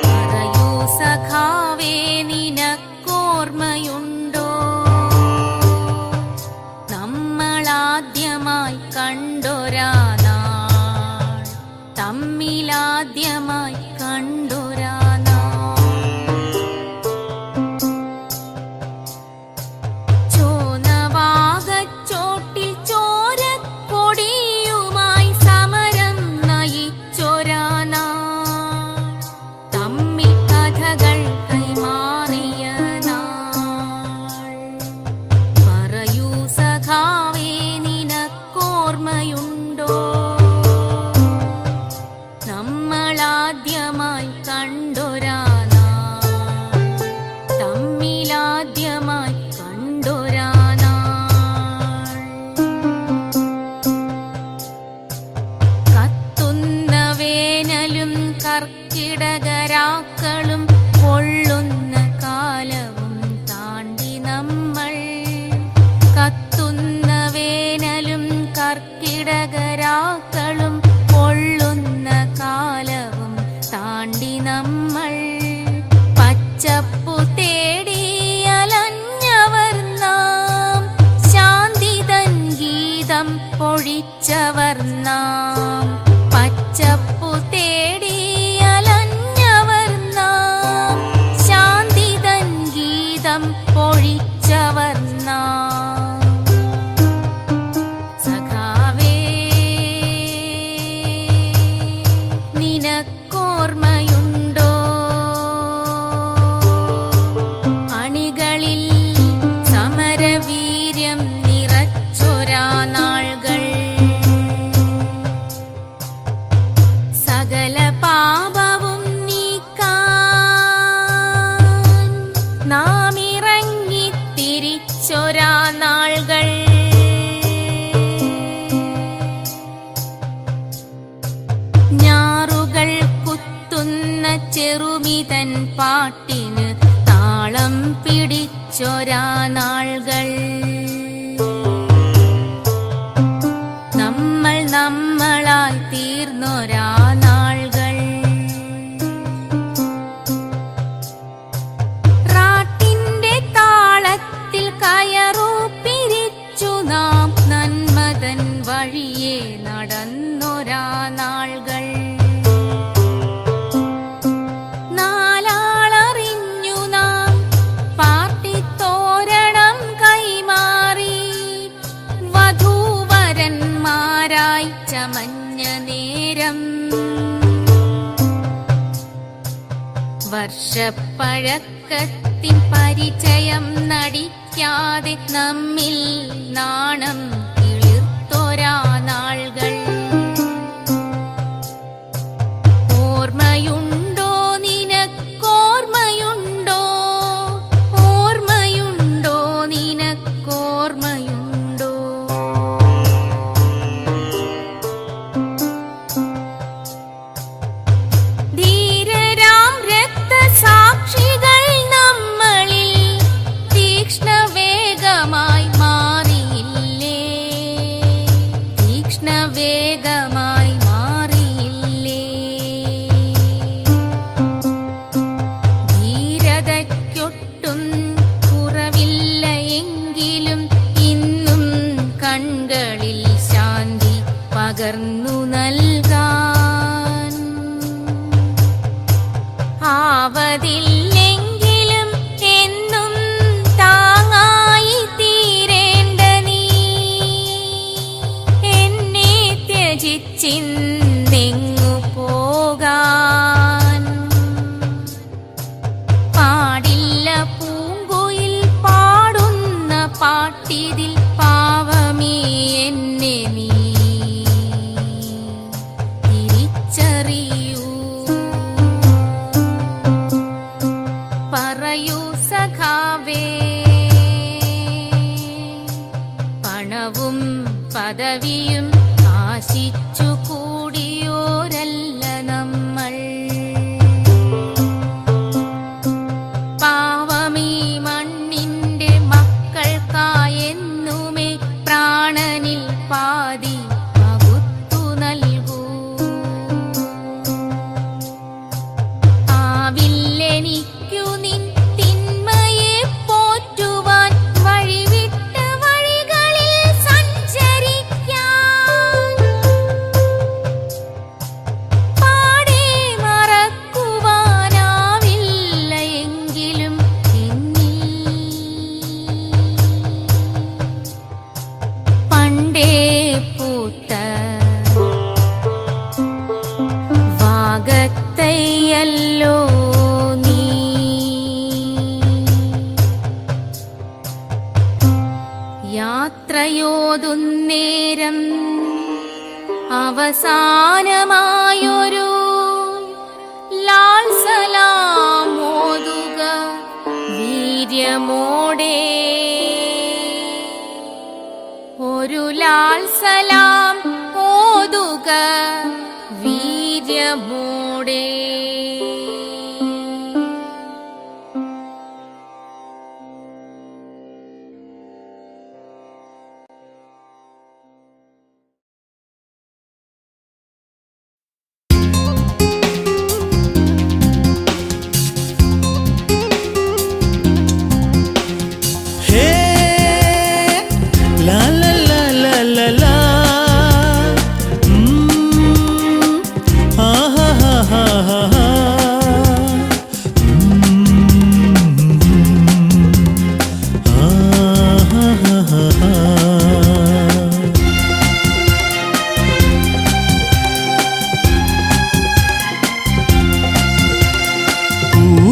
പറയൂ സഖാവേ നിനക്കോർമ്മയുണ്ടോ, നമ്മളാദ്യമായി കണ്ടൊരാ നാൾ, തമ്മിലാദ്യമായി കണ്ടൊരാ നാൾ. ചോനവാകച്ചോട്ടിൽ ചോരക്കൊടിയുമായി സമരം നയിച്ചൊരാ നാൾ, തമ്മിൽ കഥകൾ കൈമാറിയ നാൾ. പറയൂ സഖാവേ നിനക്കോർമ്മയുണ്ടോ, നമ്മളാദ്യമായി കണ്ടൊരാ നാൾ, തമ്മിലാദ്യമായി കണ്ടൊരാ നാൾ. കത്തുന്ന വേനലും കർക്കിടകരാക്കളും കൊള്ളുന്ന കാലവും താണ്ടി നമ്മൾ, കത്തുന്ന വേനലും കർക്കിടകരാക്കളും കൊള്ളുന്ന കാലവും താണ്ടി നമ്മൾ. പച്ചപ്പു തേടി അലഞ്ഞവർ നാം, ശാന്തിതൻ ഗീതം പൊഴിച്ചവർ നാം. പച്ചപ്പു തേടി അലഞ്ഞവർ നാം, ശാന്തിതൻ ഗീതം പൊഴിച്ചവർ നാം. സഖാവേ നിനക്കോർമ്മയുണ്ടോ, അണികളിൽ സമരവീര്യം നിറച്ചൊരാ നാൾകൾ, സകല പാപവും നീക്കാൻ നാം ഇറങ്ങി തിരിച്ചൊരാ നാൾകൾ. ഞാറുകൾ കുത്തുന്ന ചെറുമിതൻ പാട്ടിന് താളം പിടിച്ചൊരാ നാൾകൾ, നമ്മൾ നമ്മളായി തീർന്നൊരാ നാൾകൾ. റാട്ടിന്റെ താളത്തിൽ കയറു പിരിച്ചു നാം നന്മതൻ വഴിയെ നടന്നൊരാ നാൾകൾ. നാലാളറിഞ്ഞു നാം പാർട്ടിത്തോരണം കൈമാറി, വധൂവരന്മാരായി ചമഞ്ഞ നേരം. വർഷപ്പഴക്കത്തിൻ പരിചയം നടിക്കാതെ നമ്മിൽ നാണം കിളിർത്തൊരാ നാൾകൾ. ഓർമ്മയുണ്ടോ നിനക്കോർമ്മയുണ്ടോ, ഓർമ്മയുണ്ടോ നിനക്കോർമ്മയുണ്ടോ. ധീരരാം രക്തസാക്ഷികൾ നമ്മളിൽ തീക്ഷ്ണവേഗമായി മാറിയില്ലേ, തീക്ഷ്ണവേഗമായി മാറിയില്ലേ. ധീരതയ്ക്കൊട്ടും കുറവില്ല എങ്കിലും ഇന്നും കൺകളിൽ ശാന്തി പകർ പകർന്നു നൽകാൻ ആവതില്ലെങ്കിലും എന്നും താങ്ങായി തീരേണ്ട നീ എന്നെ ത്യജിച്ചിന്നെങ്ങു പോകാൻ പാടില്ല പൂങ്കുയിൽ പാടുന്ന പാട്ടിതിൽ പാവമേ എന്നെ നീ തിരിച്ചറിയൂ പറയൂ സഖാവേ പണവും പദവിയും ആശിച്ചു കൂടിയോരല്ല നമ്മൾ പാവമീ മണ്ണിന്റെ മക്കൾക്കായെന്നുമേ പ്രാണനിൽ പാതി പകുത്തു നൽകൂ ആവില്ലെനിക്കു നിൻ തിന്മയെ പോറ്റുവാൻ വഴിവിട്ട വഴികളിൽ സഞ്ചരിക്കാൻ പാടെ മറക്കുവാനാവില്ല എങ്കിലും എന്നിൽ പണ്ടേ പൂത്ത വാഗത്തയ്യല്ലോ നീ യാത്രയോതുന്നേരം അവസാനമായൊരു ലാൽ സലാം ഓതുക വീര്യമോടെ ഒരു ലാൽ സലാം ഓതുക വീര്യമോടെ ഹേ ലാ ലാ ലാ ലാ ലാ ലാ ആഹാ ഹാ ഹാ ഹാ ഹാ ആഹാ ഹാ ഹാ ഹാ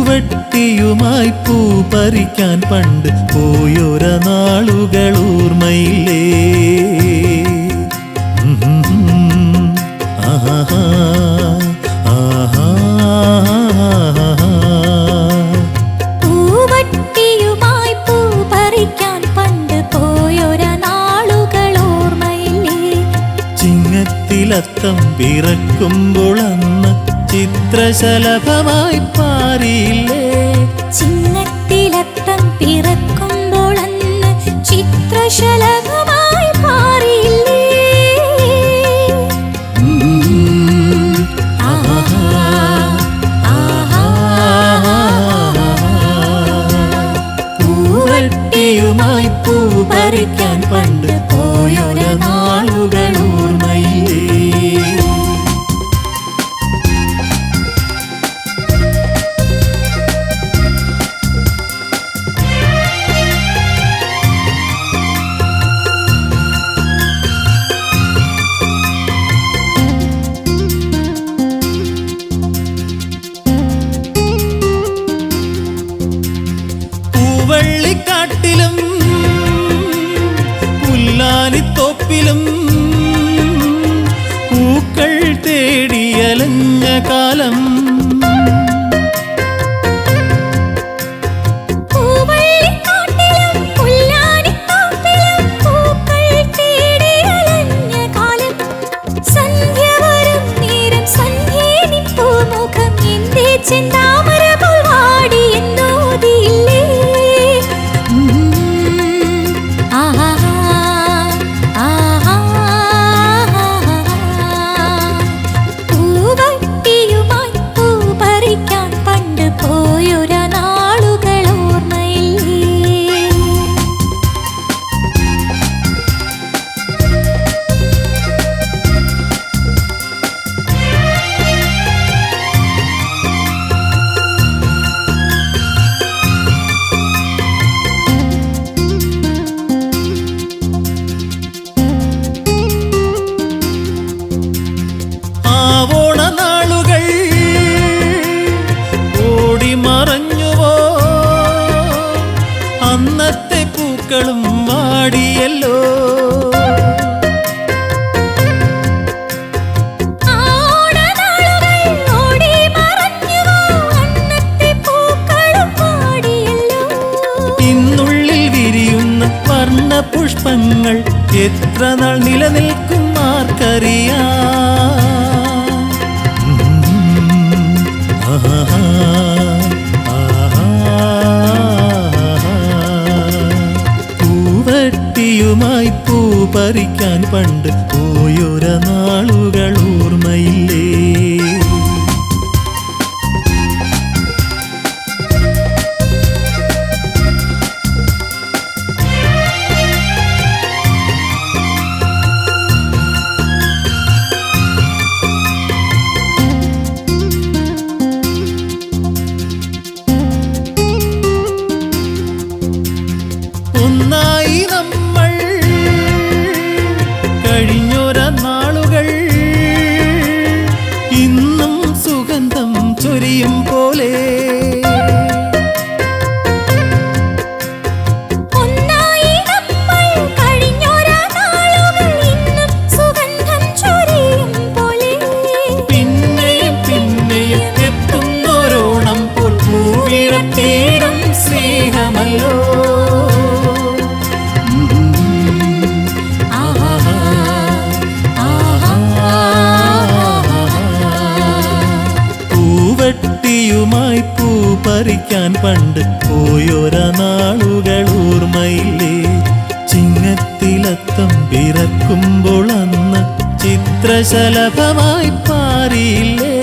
പൂവട്ടിയുമായി പൂ പറിക്കാൻ പണ്ട് പോയൊര നാളുകൾ ഓർമ്മയില്ലേ ആഹാ ആഹാ പൂവട്ടിയുമായി പൂ പറിക്കാൻ പണ്ട് പോയൊര നാളുകൾ ഓർമ്മയില്ലേ ചിങ്ങത്തിലത്തം പിറക്കുമ്പോൾ അന്ന് ചിത്രശലഭമായി പാറിയില്ലേ ചിങ്ങത്തിലത്തം പിറക്കുമ്പോൾ അന്ന് ചിത്രശലഭമായി മാറിയില്ലേ ആഹാ ആഹാ പൂവട്ടിയുമായി പൂ പറിക്കാൻ പണ്ട് പോയൊര നാളുകൾ ഓർമ്മയില്ലേ പൂവള്ളിക്കാട്ടിലും പുല്ലാനിത്തോപ്പിലും പൂക്കൾ തേടിയലഞ്ഞ കാലം പൂവള്ളിക്കാട്ടിലും പുല്ലാനിത്തോപ്പിലും പൂക്കൾ തേടി അലഞ്ഞ കാലം സന്ധ്യ വരും നേരം സന്ധ്യേ നിൻ പൂമുഖം എന്റെ ചെന്താമര പോൽ വാടി എന്നോതിയില്ലേ ആഹാ ആഹാ പൂവട്ടിയുമായി പൂ പറിക്കാൻ പണ്ട് പോയൊര നാളുകൾ ഓർമ്മയില്ലേ പൂക്കളും വാടിയല്ലോ. ഇന്നുള്ളിൽ വിരിയുന്ന വർണ്ണ പുഷ്പങ്ങൾ എത്ര നാൾ നിലനിൽക്കും ആർക്കറിയാം. പൂവട്ടിയുമായി പൂ പറിക്കാൻ പണ്ട് പോയൊര നാളുകൾ ഓർമ്മയില്ലേ? ഒന്നായി നമ്മൾ കഴിഞ്ഞൊര നാളുകൾ ഇന്നും സുഗന്ധം ചൊരിയും പോലെ. പിന്നെയും പിന്നെയും എത്തുന്നോരോണം പോൽ പൂവിടത്തേടും സ്നേഹമല്ലോ. പൂവട്ടിയുമായി പൂ പറിക്കാൻ പണ്ട് പോയൊര നാളുകൾ ഓർമ്മയില്ലേ? ചിങ്ങത്തിലത്തം പിറക്കുമ്പോൾ അന്ന് ചിത്രശലഭമായി പാറിയില്ലേ?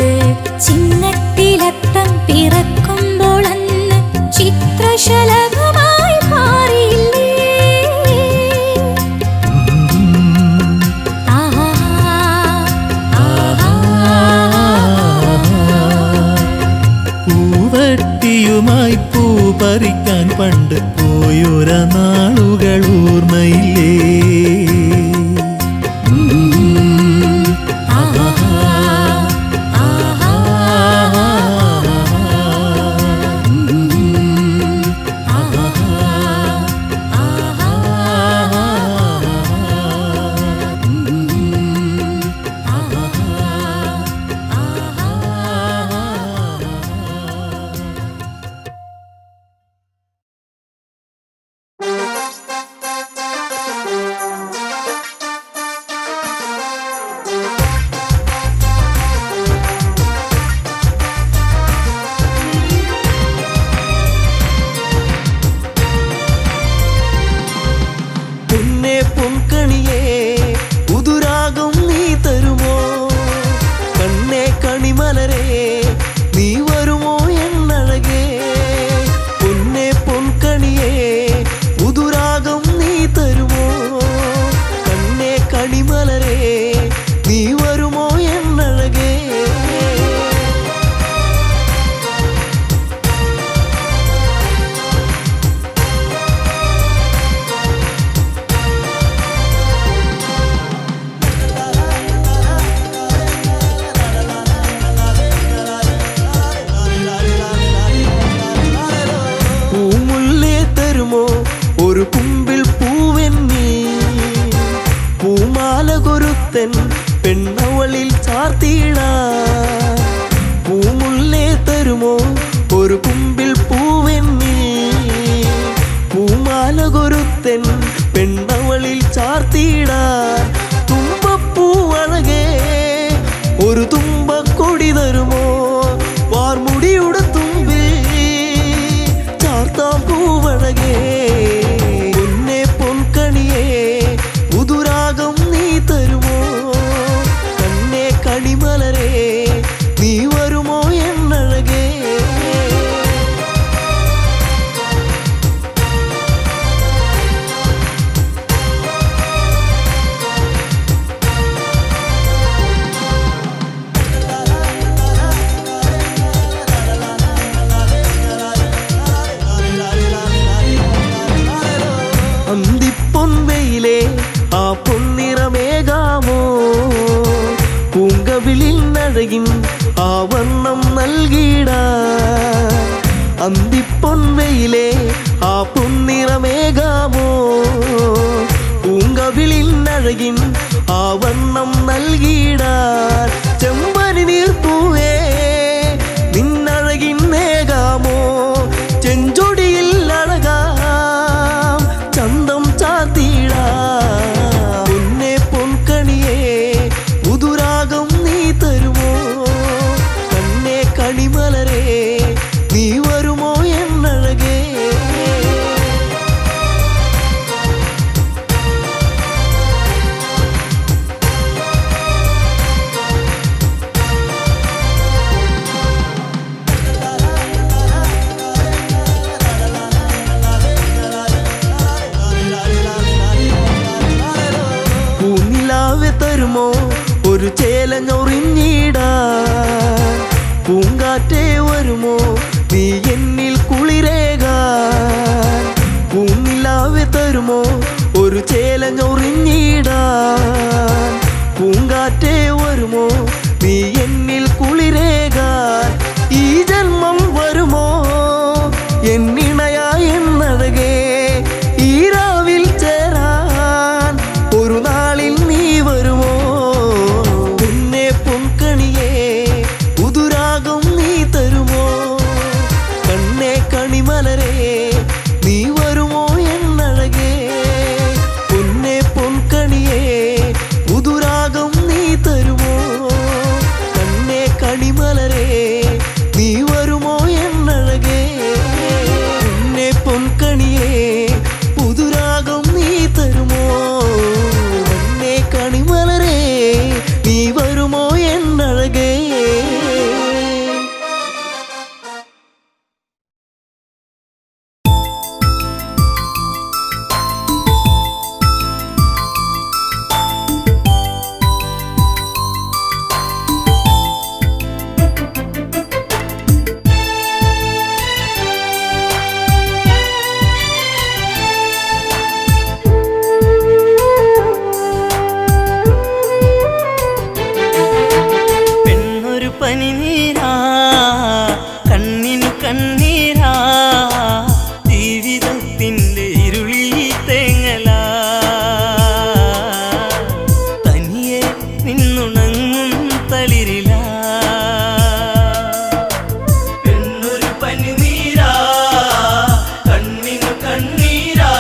ചിങ്ങത്തിലത്തം പിറക്കുമ്പോൾ അന്ന് ചിത്രശലഭമായി പാറിയില്ലേ? പൂവട്ടിയുമായി പൂ പറിക്കാൻ പണ്ട് പോയൊര നാളുകൾ ഓർമ്മയില്ലേ? പൂമാലകൊരുത്തൻ പെണ്ണവളിൽ ചാർത്തിയിടാ. പൂമുല്ലേ തരുമോ ഒരു കുമ്പിൽ പൂവെന്നി? പൂമാലകൊരുത്തൻ പെണ്ണവളിൽ ചാർത്തിയിടാ. തുമ്പപ്പൂവഴകേ ഒരു തുമ്പക്കൊടി തരുമോ? വാർമുടിയുടെ തുമ്പിൽ ചാർത്താം പൂവഴകേ. പൊന്നെ പൊൻകണിയേ പുതുരാഗം നീ തരുമോ? കണ്ണേ കണിമലരേ നീ വരുമോ എന്നഴകേ? അന്തിപ്പൊൻവെയിലേ ആ പൊന്നിറമേകാമോ? പൂങ്കവിളിൽ നഴകിൻ ആ വർണ്ണം നൽകിടാ. അന്തിപ്പൊൻവെയിലേ ആ ആ പൊന്നിറമേകാമോ പൂങ്കവിളിന്നഴകിൻ ആ വണ്ണം നൽകിടാൻ ചെമ്പനി നീർപ്പൂവേ നിന്നഴകിൻ നേകാമോ ചെഞ്ചൊടിയിൽ അഴകാം ചന്തം ചാത്തിടാ പൊന്നെ പൊൻകണിയേ പുതുരാഗം നീ തരുമോ കണ്ണേ കണിമലരേ നീ വരുമോ എന്നഴകേ പൂനിലാവെ തരുമോ ഒരു ചേലഞ്ഞൊറിഞ്ഞിടാൻ പൂങ്കാറ്റേ വരുമോ നീ എന്നിൽ കുളിരേകാൻ പൂനിലാവെ തരുമോ ഒരു ചേലഞ്ഞൊറിഞ്ഞിടാൻ പൂങ്കാറ്റേ വരുമോ നീ എന്നിൽ കുളിരേകാൻ ഈ ജന്മം വരുമോ എന്നിണയായി എന്നഴകേ ഈ രാവിൽ ചേരാൻ ഒരു നാളിൽ നീ വരുമോ പിന്നെ പൊൻകണിയേ പുതുരാഗം നീ തരുമോ കണ്ണേ കണിമലരേ നീ വരുമോ എന്നഴകേ പൊന്നെ പൊൻകണിയേ പുതുരാഗം നീ തരുമോ കണ്ണേ കണിമലരേ നീ വരുമോ എന്നഴകേ പൊന്നെ പൊൻകണിയേ പുതുരാഗം നീ തരുമോ കണ്ണേ കണിമലരേ നീ വരുമോ എന്നഴകേ പെണ്ണൊരു പനിനീരാ കണ്ണിനു കണ്ണീരാ ജീവിതത്തിൻ്റെ ഇരുളിൽ തേങ്ങലാ തനിയെ നിന്നുണങ്ങും തളിരിലാ പെണ്ണൊരു പനിനീരാ കണ്ണിനു കണ്ണീരാ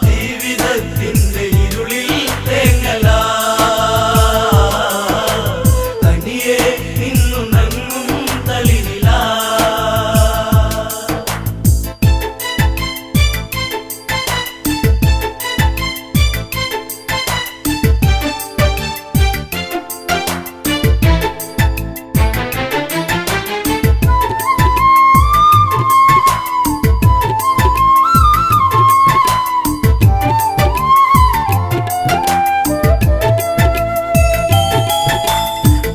ജീവിതത്തിൻ്റെ ഇരുളിൽ തേങ്ങലാ തനിയെ നിന്നുണങ്ങും തളിരിലാ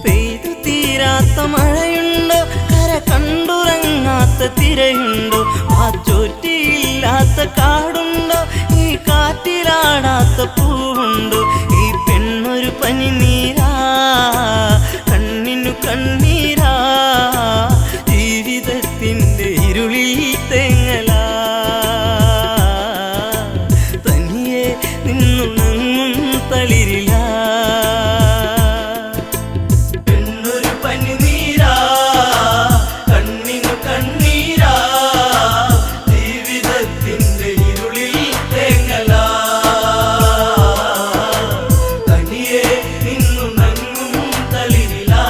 പെയ്തു തീരാത്ത മഴയുണ്ടോ കര കണ്ടുറങ്ങാത്ത തിരയുണ്ടോ ആ ചോറ്റിയില്ലാത്ത കാടുണ്ടോ ഈ കാറ്റിലാടാത്ത പൂവുണ്ടോ ഈ പെണ്ണൊരു പനിനീരാ കണ്ണിനു കണ്ണീരാ ജീവിതത്തിൻ്റെ ഇരുളിൽ തേങ്ങലാ തനിയെ നിന്നുണങ്ങും തളിരിലാ പെണ്ണൊരു പനിനീരാ കണ്ണിനു കണ്ണീരാ ജീവിതത്തിൻ്റെ ഇരുളിൽ തേങ്ങലാ തനിയെ നിന്നുണങ്ങും തളിരിലാ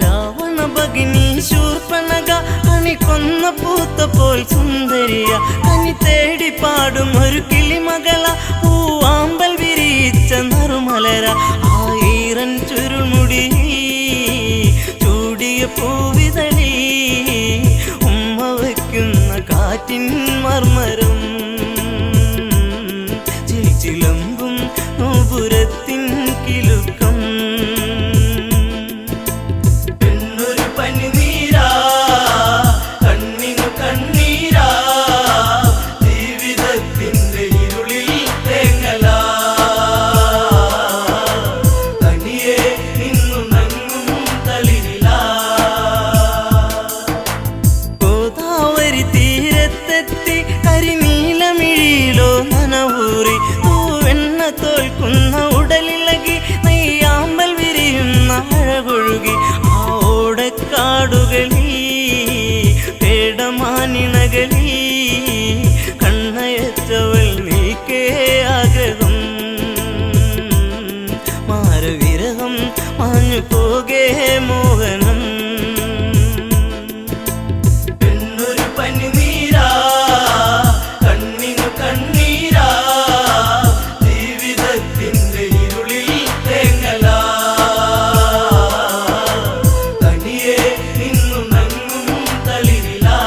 രാവണ ഭഗിനി ശൂർപ്പണക അണി കൊന്ന പൂത്ത പോൽ സുന്ദരിയ കനി തേടി പാടും ഒരു കിളിമകള പൂവാമ്പൽ വിരിച്ച നറുമലര ആയിരൻ ചുരുൾമുടി ചൂടിയ പൂവിതളി ഉമ്മ വയ്ക്കുന്ന കാറ്റിൻ മർമരം ചിലമ്പും തോൽക്കുന്ന ഉടലിളകി നെയ്യാമ്പൽ വിരിയുന്ന അഴകൊഴുകി ആ ഓടക്കാടുകളിൽ പേടമാനിണകളിൽ കണ്ണയച്ചവൾ നീക്കേ ആഗ്രഹം മാരവിരഹം മാഞ്ഞു പോകേ മോഹനം പെണ്ണൊരു പനിനീരാ കണ്ണിനു കണ്ണീരാ ജീവിതത്തിന്റെ ഇരുളിൽ തേങ്ങലാ തനിയെ നിന്നു നങ്ങും തളിരിലാ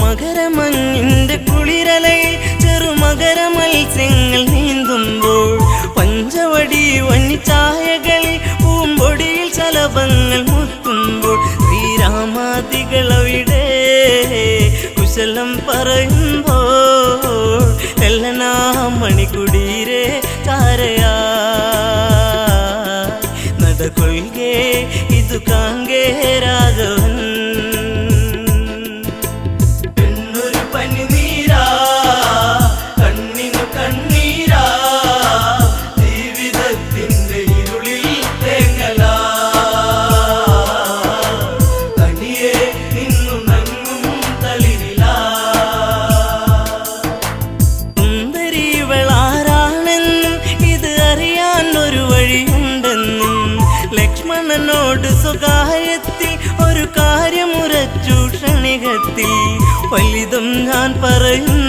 മകരമഞ്ഞിന്റെ കുളിരലയിൽ ചെറുമകര മത്സ്യങ്ങൾ നീന്തുമ്പോൾ പഞ്ചവടി വന്നിച്ചായകളിൽ പൂമ്പൊടിയിൽ ശലഭങ്ങൾ മുത്തുമ്പോൾ ശ്രീരാമാദികളവിടെ കുശലം പറയുമ്പോൾ എല്ലനാ മണിക്കുടീരെ ചാരയാ നടകൊള്ളുകേ ഇതു കാങ്കേ രാഘവൻ പെണ്ണൊരു പനിനീരാ കണ്ണിനു കണ്ണീരാ ജീവിതത്തിന്റെ ഇരുളിൽ തേങ്ങലാ തനിയെ നിന്നു നങ്ങും തളിരിലാ സുന്ദരിവളാരാണെന്നും ഇത് അറിയാൻ ഒരു വഴിയുണ്ടെന്നും ലക്ഷ്മണനോട് സ്വകാര്യത്തിൽ ഒരു കാര്യമുറച്ചു ക്ഷണികത്തിൽ വലുതും ഞാൻ പറയും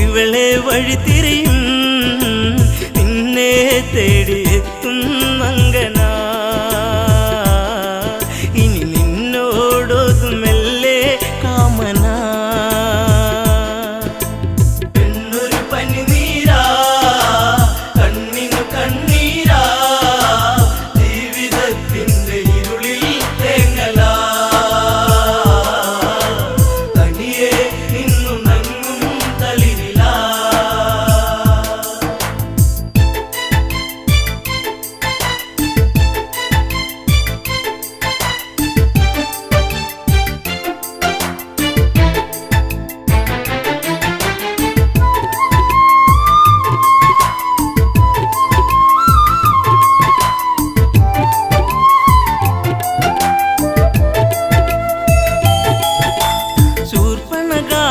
ഇവളെ വഴി തിരിയും നിന്നെ തേടിയെത്തും മങ്കന ഇനി നിന്നോടൊതുമെല്ലെ കാമന പെണ്ണൊരു പനിനീരാ കണ്ണിനു കണ്ണീരാ ജീവിതത്തിന്റെ ഇരുളിൽ തേങ്ങലാ തനിയെ നിന്നു നങ്ങും തളിരിലാ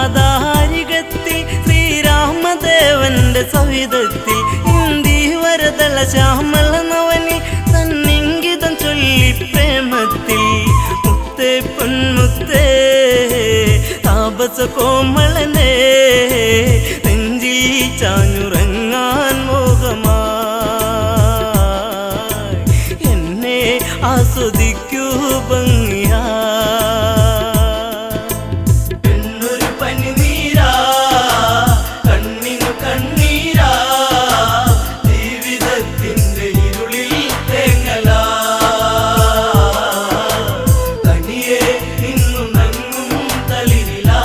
ശൂർപ്പണഗാധാരികത്തിൽ ശ്രീരാമദേവന്റെ സവിധത്തിൽ ഇന്ദീവരതള ശ്യാമള നവനി തന്നിങ്കിതം ചൊല്ലി പ്രേമത്തിൽ മുത്തേ പൊന്മുത്തേ താപസ കോമളനെ നെഞ്ചിൽ ചാഞ്ഞുറങ്ങാൻ മോഹമായി എന്നെ ആസ്വദിക്കൂ ഭംഗിയാ പെണ്ണൊരു പനിനീരാ കണ്ണിനു കണ്ണീരാ ജീവിതത്തിന്റെ ഇരുളിൽ തേങ്ങലാ തനിയെ നിന്നു നങ്ങും തളിരിലാ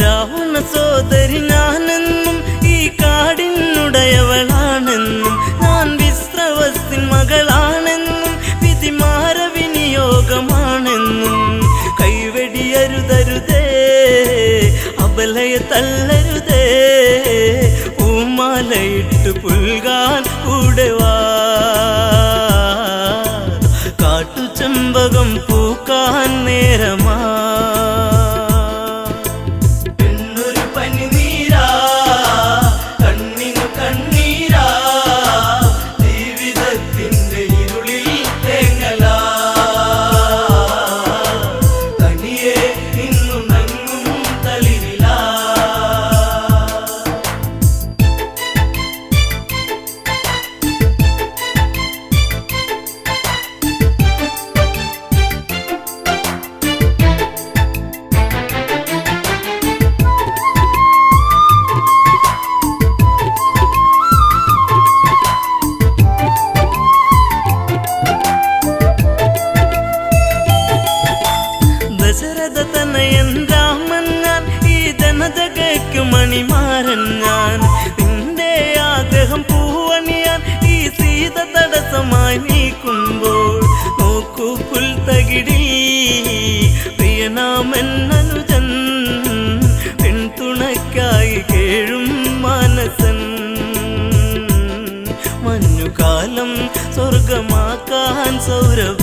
രാവണ സോദരി ഞാനെന്നും ഈ കാടിനുടയവളാണെന്നും ഞാൻ വിശ്രവസിൻ മകളാണെന്നും വിധിമാര വിനിയോഗമാണെന്നും കൈവെടിയരുതരുതേ അബലയെ തള്ളരുതേ പൂമാലയിട്ട് പുൽകാൻ കൂടെ വാ കാട്ടുചെമ്പകം പൂക്കാൻ നേരമാ പെണ്ണൊരു പനിനീരാ കണ്ണിനു കണ്ണീരാ ജീവിതത്തിന്റെ ഇരുളിൽ തേങ്ങലാ തനിയെ നിന്നു നങ്ങും തളിരിലാ സൗരഭം